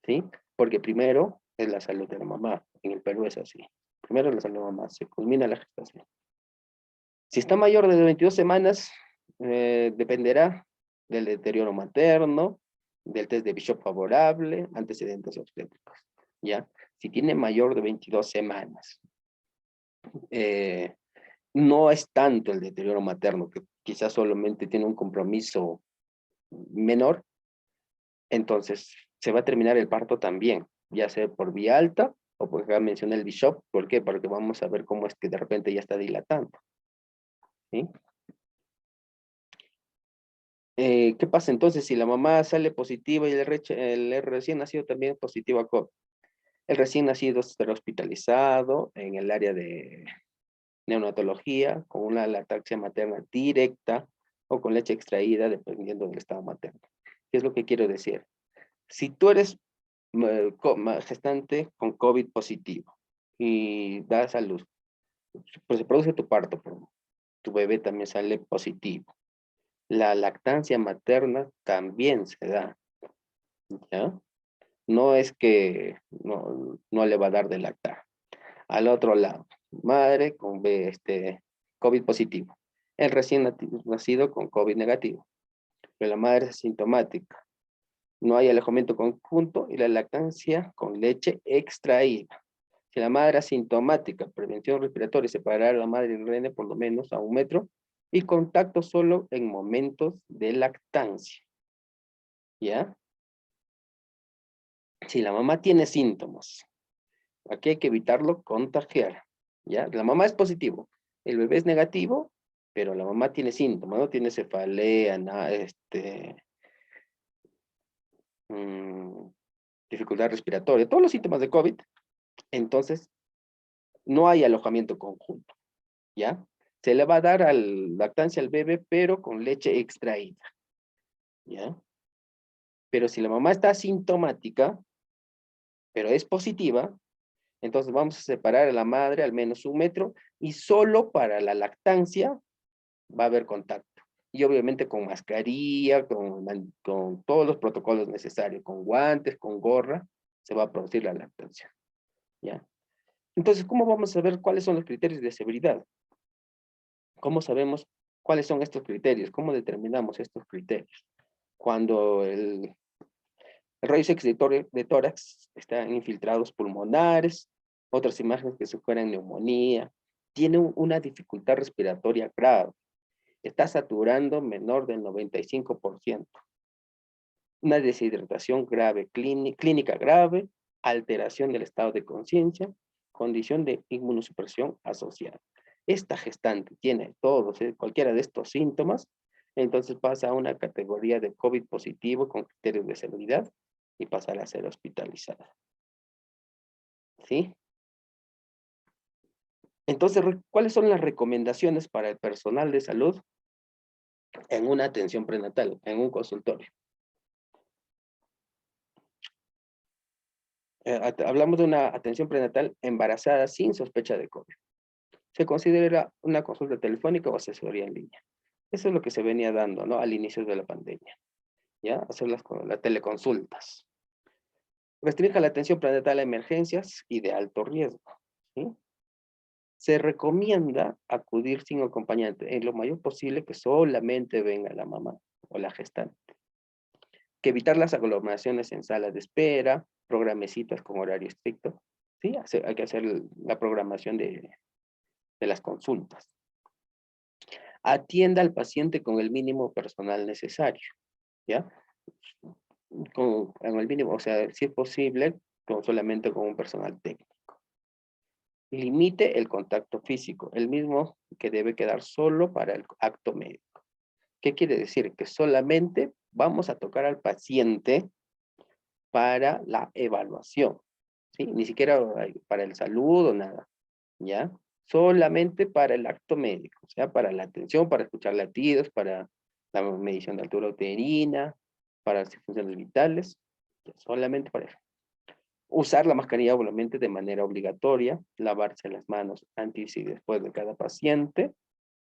¿sí? Porque primero es la salud de la mamá. En el Perú es así. Primero es la salud de la mamá, se culmina la gestación. Si está mayor de 22 semanas, dependerá del deterioro materno, del test de Bishop favorable, antecedentes obstétricos, ¿ya? Si tiene mayor de 22 semanas, no es tanto el deterioro materno, que quizás solamente tiene un compromiso menor, entonces se va a terminar el parto también, ya sea por vía alta, o porque acá mencioné el Bishop. ¿Por qué? Porque vamos a ver cómo es que de repente ya está dilatando, ¿sí? ¿Qué pasa entonces si la mamá sale positiva y el recién nacido también positivo a COVID? El recién nacido será hospitalizado en el área de neonatología con una lactancia materna directa o con leche extraída dependiendo del estado materno. ¿Qué es lo que quiero decir? Si tú eres gestante con COVID positivo y das a luz, pues se produce tu parto, pero tu bebé también sale positivo. La lactancia materna también se da, ¿ya? No es que no le va a dar de lactar. Al otro lado, madre con COVID positivo. El recién nacido con COVID negativo. Pero la madre es asintomática. No hay alojamiento conjunto y la lactancia con leche extraída. Si la madre es asintomática, prevención respiratoria, separar a la madre y el rene por lo menos a 1 metro Y contacto solo en momentos de lactancia. ¿Ya? Si la mamá tiene síntomas, aquí hay que evitarlo contagiar. ¿Ya? La mamá es positivo, el bebé es negativo, pero la mamá tiene síntomas, no tiene cefalea, mm, dificultad respiratoria, todos los síntomas de COVID, entonces no hay alojamiento conjunto, ¿ya? Se le va a dar lactancia al bebé, pero con leche extraída, ¿ya? Pero si la mamá está asintomática, pero es positiva, entonces vamos a separar a la madre al menos 1 metro y solo para la lactancia va a haber contacto. Y obviamente con mascarilla, con todos los protocolos necesarios, con guantes, con gorra, se va a producir la lactancia, ¿ya? Entonces, ¿cómo vamos a ver cuáles son los criterios de severidad? ¿Cómo sabemos cuáles son estos criterios? ¿Cómo determinamos estos criterios? Cuando el rayos X de tórax están infiltrados pulmonares, otras imágenes que sugieren neumonía, tiene una dificultad respiratoria grave, está saturando menor del 95%, una deshidratación grave, clínica grave, alteración del estado de conciencia, condición de inmunosupresión asociada. Esta gestante tiene todos, cualquiera de estos síntomas, entonces pasa a una categoría de COVID positivo con criterios de severidad y pasará a ser hospitalizada. ¿Sí? Entonces, ¿cuáles son las recomendaciones para el personal de salud en una atención prenatal, en un consultorio? Hablamos de una atención prenatal embarazada sin sospecha de COVID. Se considera una consulta telefónica o asesoría en línea. Eso es lo que se venía dando, ¿no? Al inicio de la pandemia. ¿Ya? Hacer las teleconsultas. Restrinja la atención prenatal a emergencias y de alto riesgo. ¿Sí? Se recomienda acudir sin acompañante, en lo mayor posible que solamente venga la mamá o la gestante. Que evitar las aglomeraciones en salas de espera, programe citas con horario estricto. ¿Sí? Hay que hacer la programación de las consultas. Atienda al paciente con el mínimo personal necesario, ¿ya? En el mínimo, o sea, si es posible, solamente con un personal técnico. Limite el contacto físico, el mismo que debe quedar solo para el acto médico. ¿Qué quiere decir? Que solamente vamos a tocar al paciente para la evaluación, ¿sí? Ni siquiera para el saludo, nada, ¿ya? Solamente para el acto médico, o sea, para la atención, para escuchar latidos, para la medición de altura uterina, para las funciones vitales, solamente para eso. Usar la mascarilla obviamente de manera obligatoria, lavarse las manos antes y después de cada paciente,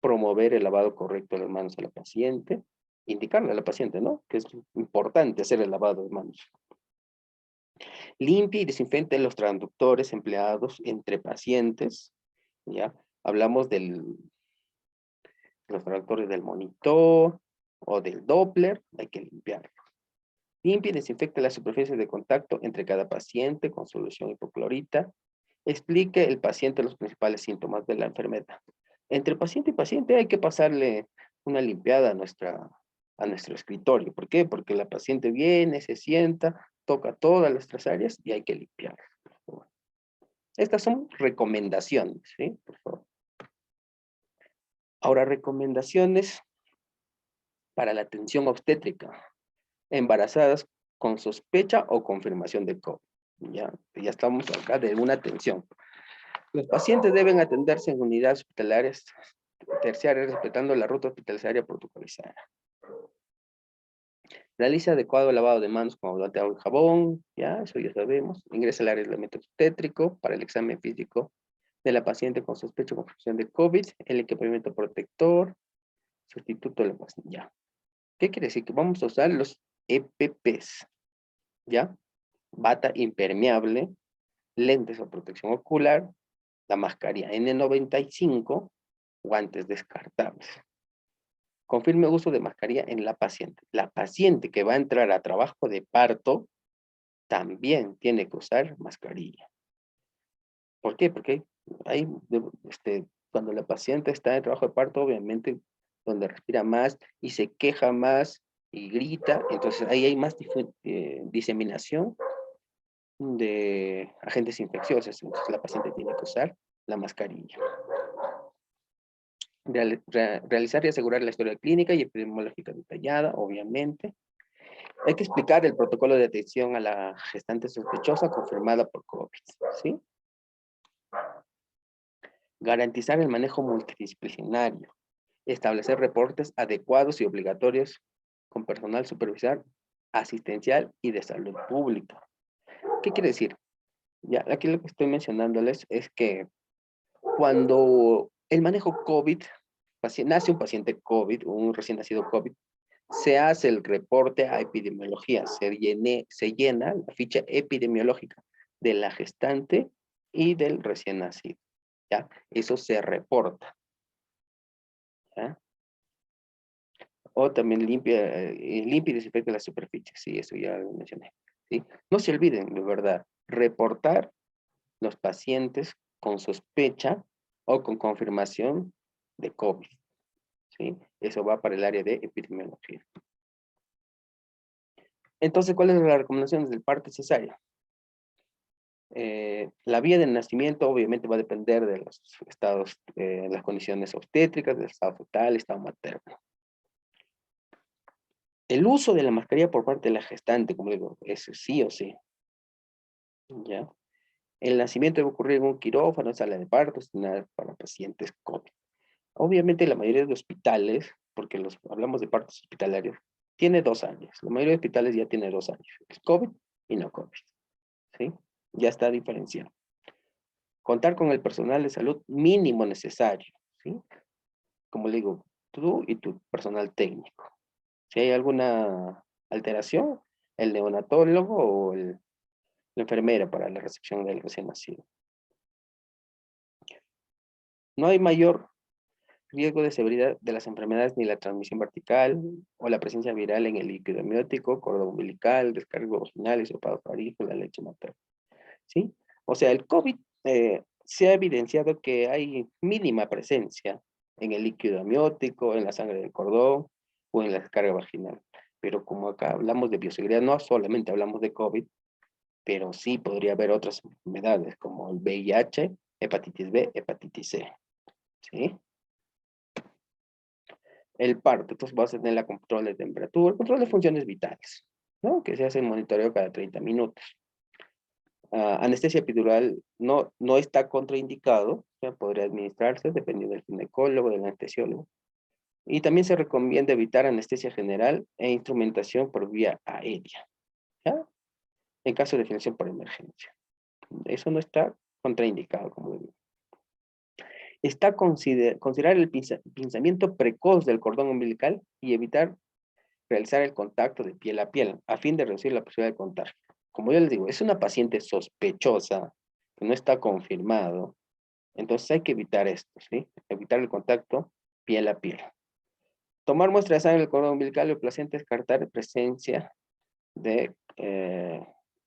promover el lavado correcto de las manos a la paciente, indicarle a la paciente, ¿no? Que es importante hacer el lavado de manos. Limpie y desinfecte los transductores empleados entre pacientes, ¿ya? Hablamos de los transductores del monitor o del Doppler, hay que limpiarlos. Limpie y desinfecte las superficies de contacto entre cada paciente con solución hipoclorita. Explique el paciente los principales síntomas de la enfermedad. Entre paciente y paciente hay que pasarle una limpiada a nuestro escritorio. ¿Por qué? Porque la paciente viene, se sienta, toca todas nuestras áreas y hay que limpiar. Estas son recomendaciones, ¿sí? Por favor. Ahora, recomendaciones para la atención obstétrica. Embarazadas con sospecha o confirmación de COVID. Ya estamos acá de una atención. Los pacientes deben atenderse en unidades hospitalarias terciarias respetando la ruta hospitalaria protocolizada. Realiza adecuado lavado de manos con abundante agua y jabón, ya, eso ya sabemos. Ingresa al área de aislamiento obstétrico para el examen físico de la paciente con sospecha o confirmación de COVID, el equipamiento protector, sustituto de la pastilla. ¿Qué quiere decir? Que vamos a usar los EPPs, ¿ya? Bata impermeable, lentes o protección ocular, la mascarilla N95, guantes descartables. Confirme uso de mascarilla en la paciente. La paciente que va a entrar a trabajo de parto también tiene que usar mascarilla. ¿Por qué? Porque cuando la paciente está en trabajo de parto, obviamente donde respira más y se queja más y grita, entonces ahí hay más diseminación de agentes infecciosos, entonces la paciente tiene que usar la mascarilla. Realizar y asegurar la historia clínica y epidemiológica detallada, obviamente. Hay que explicar el protocolo de atención a la gestante sospechosa confirmada por COVID, ¿sí? Garantizar el manejo multidisciplinario. Establecer reportes adecuados y obligatorios con personal supervisor, asistencial y de salud pública. ¿Qué quiere decir? Ya, aquí lo que estoy mencionándoles es que cuando el manejo COVID, nace un paciente COVID, un recién nacido COVID, se hace el reporte a epidemiología, se llena la ficha epidemiológica de la gestante y del recién nacido, ¿ya? Eso se reporta, ¿ya? O también limpia y desinfecta las superficies, sí, eso ya lo mencioné, ¿sí? No se olviden, de verdad, reportar los pacientes con sospecha o con confirmación de COVID, ¿sí? Eso va para el área de epidemiología. Entonces, ¿cuáles son las recomendaciones del parto cesárea? La vía del nacimiento obviamente va a depender de los estados, las condiciones obstétricas, del estado fetal, estado materno. El uso de la mascarilla por parte de la gestante, como digo, es sí o sí. ¿Ya? El nacimiento debe ocurrir en un quirófano, sala de parto, destinada para pacientes COVID. Obviamente la mayoría de hospitales, porque hablamos de partos hospitalarios, tiene 2 años. La mayoría de hospitales ya tiene 2 años. Es COVID y no COVID. ¿Sí? Ya está diferenciado. Contar con el personal de salud mínimo necesario. ¿Sí? Como le digo, tú y tu personal técnico. Si hay alguna alteración, el neonatólogo o la enfermera para la recepción del recién nacido. No hay mayor riesgo de severidad de las enfermedades ni la transmisión vertical o la presencia viral en el líquido amniótico, cordón umbilical, descargo vaginal, hisopado faríngeo, la leche materna. ¿Sí? O sea, el COVID se ha evidenciado que hay mínima presencia en el líquido amniótico, en la sangre del cordón o en la descarga vaginal. Pero como acá hablamos de bioseguridad, no solamente hablamos de COVID, pero sí podría haber otras enfermedades como el VIH, hepatitis B, hepatitis C. ¿Sí? El parto, entonces vas a tener la control de temperatura, control de funciones vitales, ¿no? Que se hace el monitoreo cada 30 minutos. Anestesia epidural no está contraindicado, ya podría administrarse dependiendo del ginecólogo, del anestesiólogo. Y también se recomienda evitar anestesia general e instrumentación por vía aérea, ¿ya? En caso de definición por emergencia. Eso no está contraindicado, como digo. Está considerar el pinzamiento precoz del cordón umbilical y evitar realizar el contacto de piel a piel, a fin de reducir la posibilidad de contagio. Como yo les digo, es una paciente sospechosa, que no está confirmado, entonces hay que evitar esto, ¿sí? Evitar el contacto piel a piel. Tomar muestras de sangre del cordón umbilical y placenta, descartar presencia de,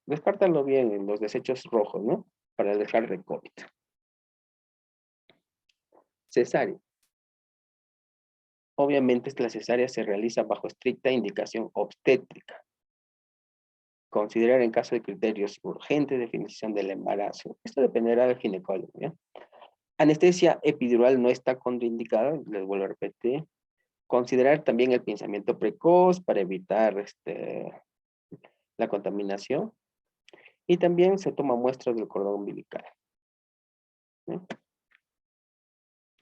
descartarlo bien en los desechos rojos, ¿no? Para dejar de COVID. Cesárea. Obviamente la cesárea se realiza bajo estricta indicación obstétrica. Considerar en caso de criterios urgentes definición del embarazo. Esto dependerá del ginecólogo, ¿ya? Anestesia epidural no está contraindicada, les vuelvo a repetir. Considerar también el pinzamiento precoz para evitar la contaminación. Y también se toma muestras del cordón umbilical, ¿sí?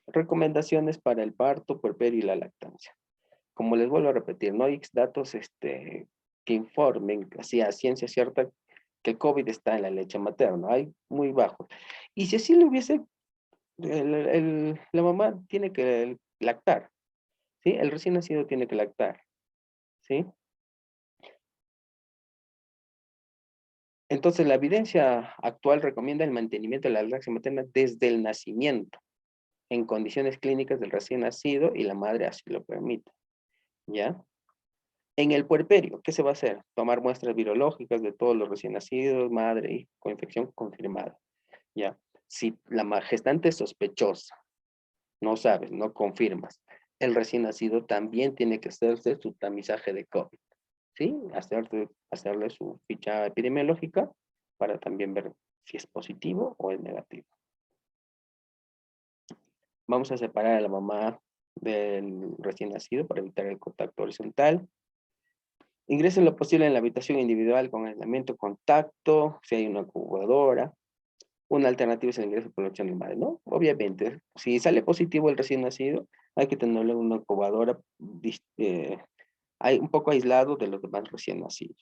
Recomendaciones para el parto, puerperio y la lactancia. Como les vuelvo a repetir, no hay datos que informen así a ciencia cierta que el COVID está en la leche materna, hay muy bajos. Y si así lo hubiese, la mamá tiene que lactar, ¿sí? El recién nacido tiene que lactar, ¿sí? Entonces, la evidencia actual recomienda el mantenimiento de la lactancia materna desde el nacimiento, en condiciones clínicas del recién nacido y la madre así lo permite, ¿ya? En el puerperio, ¿qué se va a hacer? Tomar muestras virológicas de todos los recién nacidos, madre, hijo, con infección confirmada, ¿ya? Si la gestante es sospechosa, no sabes, no confirmas, el recién nacido también tiene que hacerse su tamizaje de COVID, ¿sí? Hacerle su ficha epidemiológica para también ver si es positivo o es negativo. Vamos a separar a la mamá del recién nacido para evitar el contacto horizontal. Ingresen lo posible en la habitación individual con aislamiento, contacto, si hay una incubadora. Una alternativa es el ingreso por opción de madre, ¿no? Obviamente, si sale positivo el recién nacido, hay que tenerle una incubadora hay un poco aislado de los demás recién nacidos.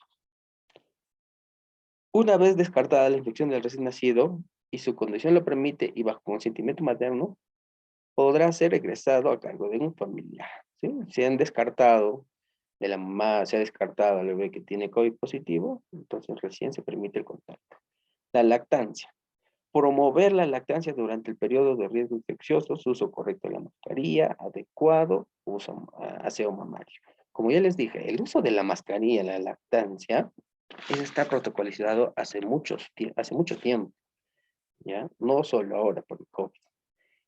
Una vez descartada la infección del recién nacido y su condición lo permite y bajo consentimiento materno, podrá ser egresado a cargo de un familiar, ¿sí? Si han descartado de la mamá, se ha descartado al bebé que tiene COVID positivo, entonces recién se permite el contacto. La lactancia. Promover la lactancia durante el periodo de riesgo infeccioso, su uso correcto de la mascarilla, adecuado, aseo mamario. Como ya les dije, el uso de la mascarilla en la lactancia está protocolizado hace mucho tiempo, ¿ya? No solo ahora por el COVID.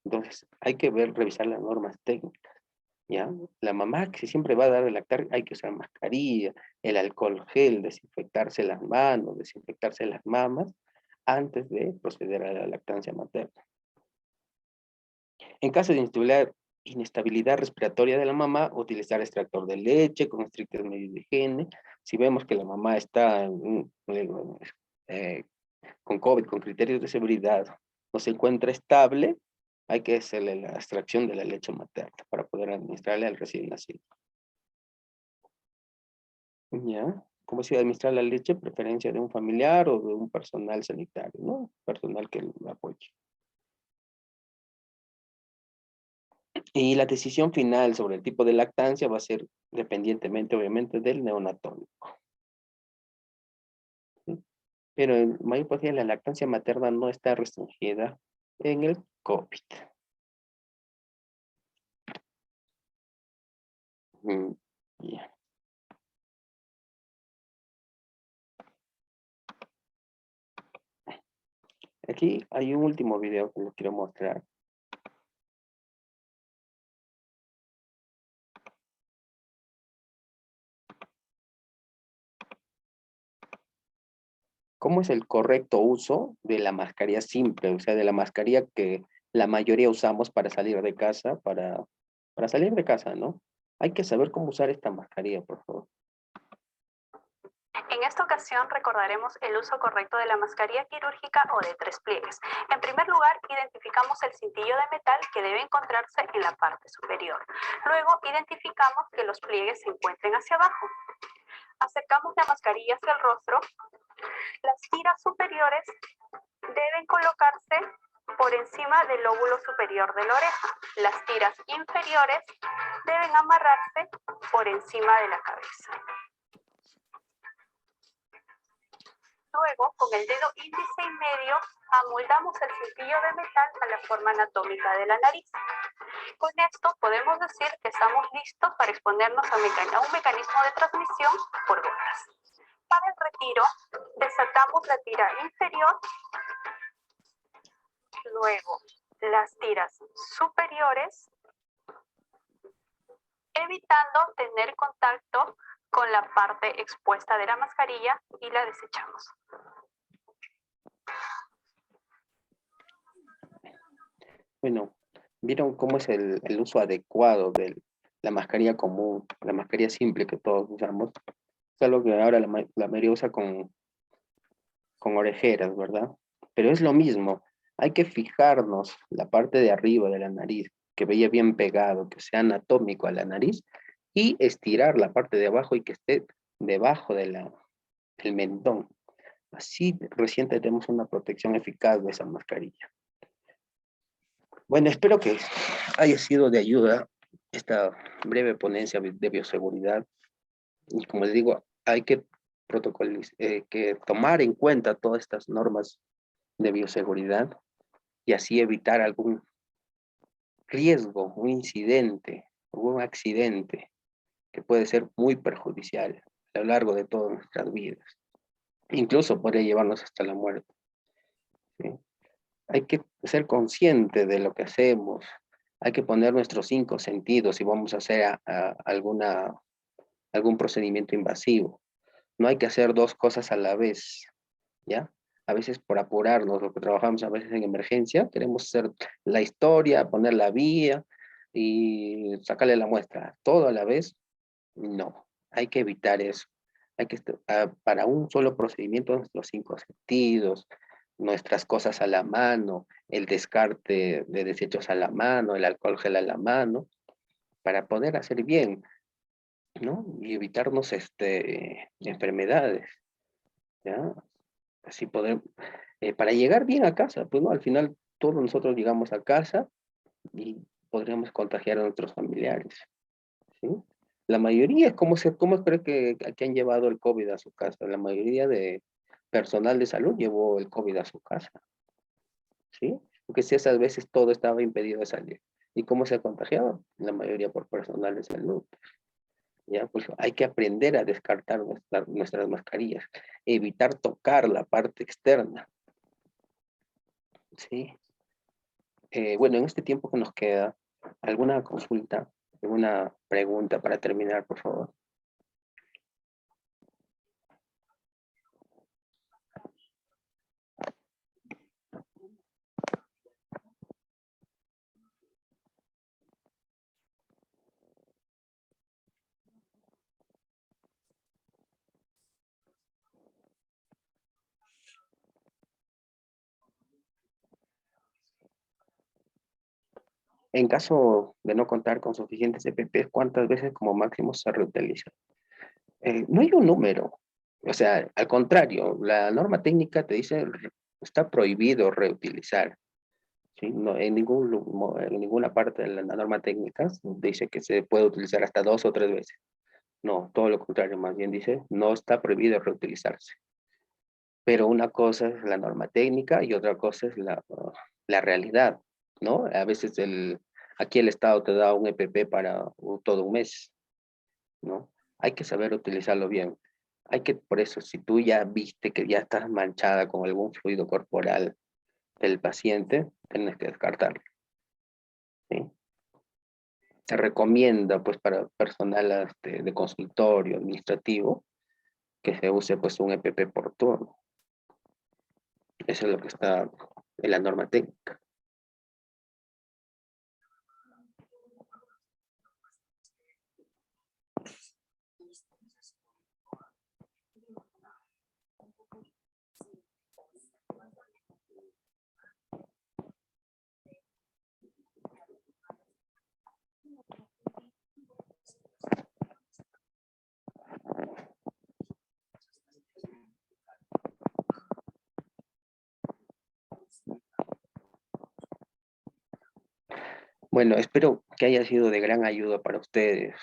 Entonces, hay que revisar las normas técnicas, ¿ya? La mamá que siempre va a dar el lactar, hay que usar mascarilla, el alcohol gel, desinfectarse las manos, desinfectarse las mamas, antes de proceder a la lactancia materna. En caso de inestabilidad respiratoria de la mamá, utilizar extractor de leche con estrictas medidas de higiene. Si vemos que la mamá está con COVID, con criterios de seguridad, no se encuentra estable, hay que hacerle la extracción de la leche materna para poder administrarle al recién nacido. ¿Ya? ¿Cómo se administra la leche? Preferencia de un familiar o de un personal sanitario, ¿no? Personal que lo apoye. Y la decisión final sobre el tipo de lactancia va a ser dependientemente, obviamente, del neonatólogo. ¿Sí? Pero en mayor parte la lactancia materna no está restringida en el COVID. Yeah. Aquí hay un último video que les quiero mostrar. ¿Cómo es el correcto uso de la mascarilla simple? O sea, de la mascarilla que la mayoría usamos para salir de casa, para salir de casa, ¿no? Hay que saber cómo usar esta mascarilla, por favor. En esta ocasión recordaremos el uso correcto de la mascarilla quirúrgica o de 3 pliegues. En primer lugar, identificamos el cintillo de metal que debe encontrarse en la parte superior. Luego, identificamos que los pliegues se encuentren hacia abajo. Acercamos la mascarilla hacia el rostro. Las tiras superiores deben colocarse por encima del lóbulo superior de la oreja. Las tiras inferiores deben amarrarse por encima de la cabeza. Luego, con el dedo índice y medio, amoldamos el cintillo de metal a la forma anatómica de la nariz. Con esto podemos decir que estamos listos para exponernos a un mecanismo de transmisión por gotas. Para el retiro, desatamos la tira inferior, luego las tiras superiores, evitando tener contacto con la parte expuesta de la mascarilla y la desechamos. Bueno, ¿vieron cómo es el uso adecuado de la mascarilla común, la mascarilla simple que todos usamos? Es algo que ahora la mayoría usa con orejeras, ¿verdad? Pero es lo mismo, hay que fijarnos la parte de arriba de la nariz, que vaya bien pegado, que sea anatómico a la nariz, y estirar la parte de abajo y que esté debajo del mentón. Así recién tenemos una protección eficaz de esa mascarilla. Bueno, espero que haya sido de ayuda esta breve ponencia de bioseguridad. Y como les digo, hay que que tomar en cuenta todas estas normas de bioseguridad y así evitar algún riesgo, un incidente, un accidente que puede ser muy perjudicial a lo largo de todas nuestras vidas. Incluso podría llevarnos hasta la muerte. ¿Sí? Hay que ser consciente de lo que hacemos, Hay que poner nuestros 5 sentidos si vamos a hacer algún procedimiento invasivo. No hay que hacer 2 cosas a la vez, ¿ya? A veces por apurarnos, lo que trabajamos a veces en emergencia, queremos hacer la historia, poner la vía y sacarle la muestra. Todo a la vez, no. Hay que evitar eso. Hay que, para un solo procedimiento, nuestros 5 sentidos, nuestras cosas a la mano, el descarte de desechos a la mano, el alcohol gel a la mano, para poder hacer bien, ¿no? Y evitarnos enfermedades, ¿ya? Así poder, para llegar bien a casa, pues no, al final todos nosotros llegamos a casa y podríamos contagiar a nuestros familiares, ¿sí? La mayoría, ¿cómo cree que han llevado el COVID a su casa? La mayoría de personal de salud llevó el COVID a su casa, ¿sí? Porque si esas veces todo estaba impedido de salir. ¿Y cómo se ha contagiado? La mayoría por personal de salud. ¿Ya? Pues hay que aprender a descartar nuestras mascarillas, evitar tocar la parte externa, ¿sí? Bueno, en este tiempo que nos queda, ¿alguna consulta, alguna pregunta para terminar, por favor? En caso de no contar con suficientes EPPs, ¿cuántas veces como máximo se reutiliza? No hay un número. O sea, al contrario, la norma técnica te dice está prohibido reutilizar. ¿Sí? No, en ninguna parte de la norma técnica dice que se puede utilizar hasta 2 o 3 veces. No, todo lo contrario, más bien dice, no está prohibido reutilizarse. Pero una cosa es la norma técnica y otra cosa es la realidad, ¿no? A veces aquí el Estado te da un EPP para todo un mes, ¿no? Hay que saber utilizarlo bien. Por eso, si tú ya viste que ya estás manchada con algún fluido corporal del paciente, tienes que descartarlo, ¿sí? Se recomienda, pues, para personal de consultorio administrativo, que se use, pues, un EPP por turno. Eso es lo que está en la norma técnica. Bueno, espero que haya sido de gran ayuda para ustedes,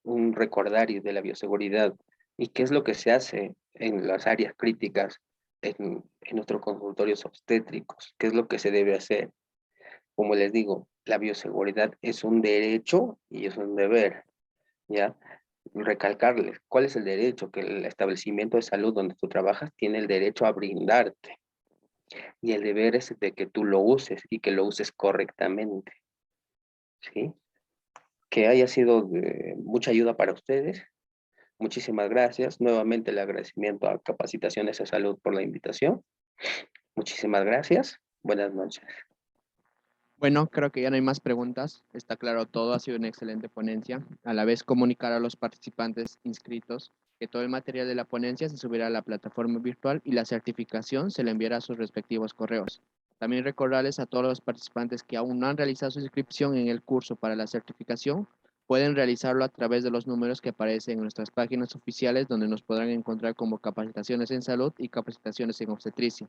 un recordario de la bioseguridad y qué es lo que se hace en las áreas críticas en nuestros consultorios obstétricos, qué es lo que se debe hacer. Como les digo, la bioseguridad es un derecho y es un deber, ¿ya? Recalcarles, ¿cuál es el derecho? Que el establecimiento de salud donde tú trabajas tiene el derecho a brindarte y el deber es de que tú lo uses y que lo uses correctamente, ¿sí? Que haya sido de mucha ayuda para ustedes. Muchísimas gracias. Nuevamente el agradecimiento a Capacitaciones de Salud por la invitación. Muchísimas gracias. Buenas noches. Bueno, creo que ya no hay más preguntas. Está claro todo, ha sido una excelente ponencia. A la vez comunicar a los participantes inscritos que todo el material de la ponencia se subirá a la plataforma virtual y la certificación se le enviará a sus respectivos correos. También recordarles a todos los participantes que aún no han realizado su inscripción en el curso para la certificación, pueden realizarlo a través de los números que aparecen en nuestras páginas oficiales donde nos podrán encontrar como Capacitaciones en Salud y Capacitaciones en Obstetricia.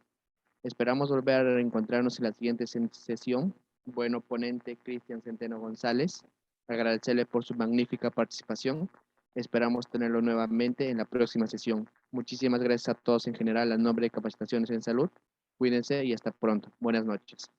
Esperamos volver a reencontrarnos en la siguiente sesión. Bueno, ponente Cristian Centeno González, agradecerle por su magnífica participación. Esperamos tenerlo nuevamente en la próxima sesión. Muchísimas gracias a todos en general a nombre de Capacitaciones en Salud. Cuídense y hasta pronto. Buenas noches.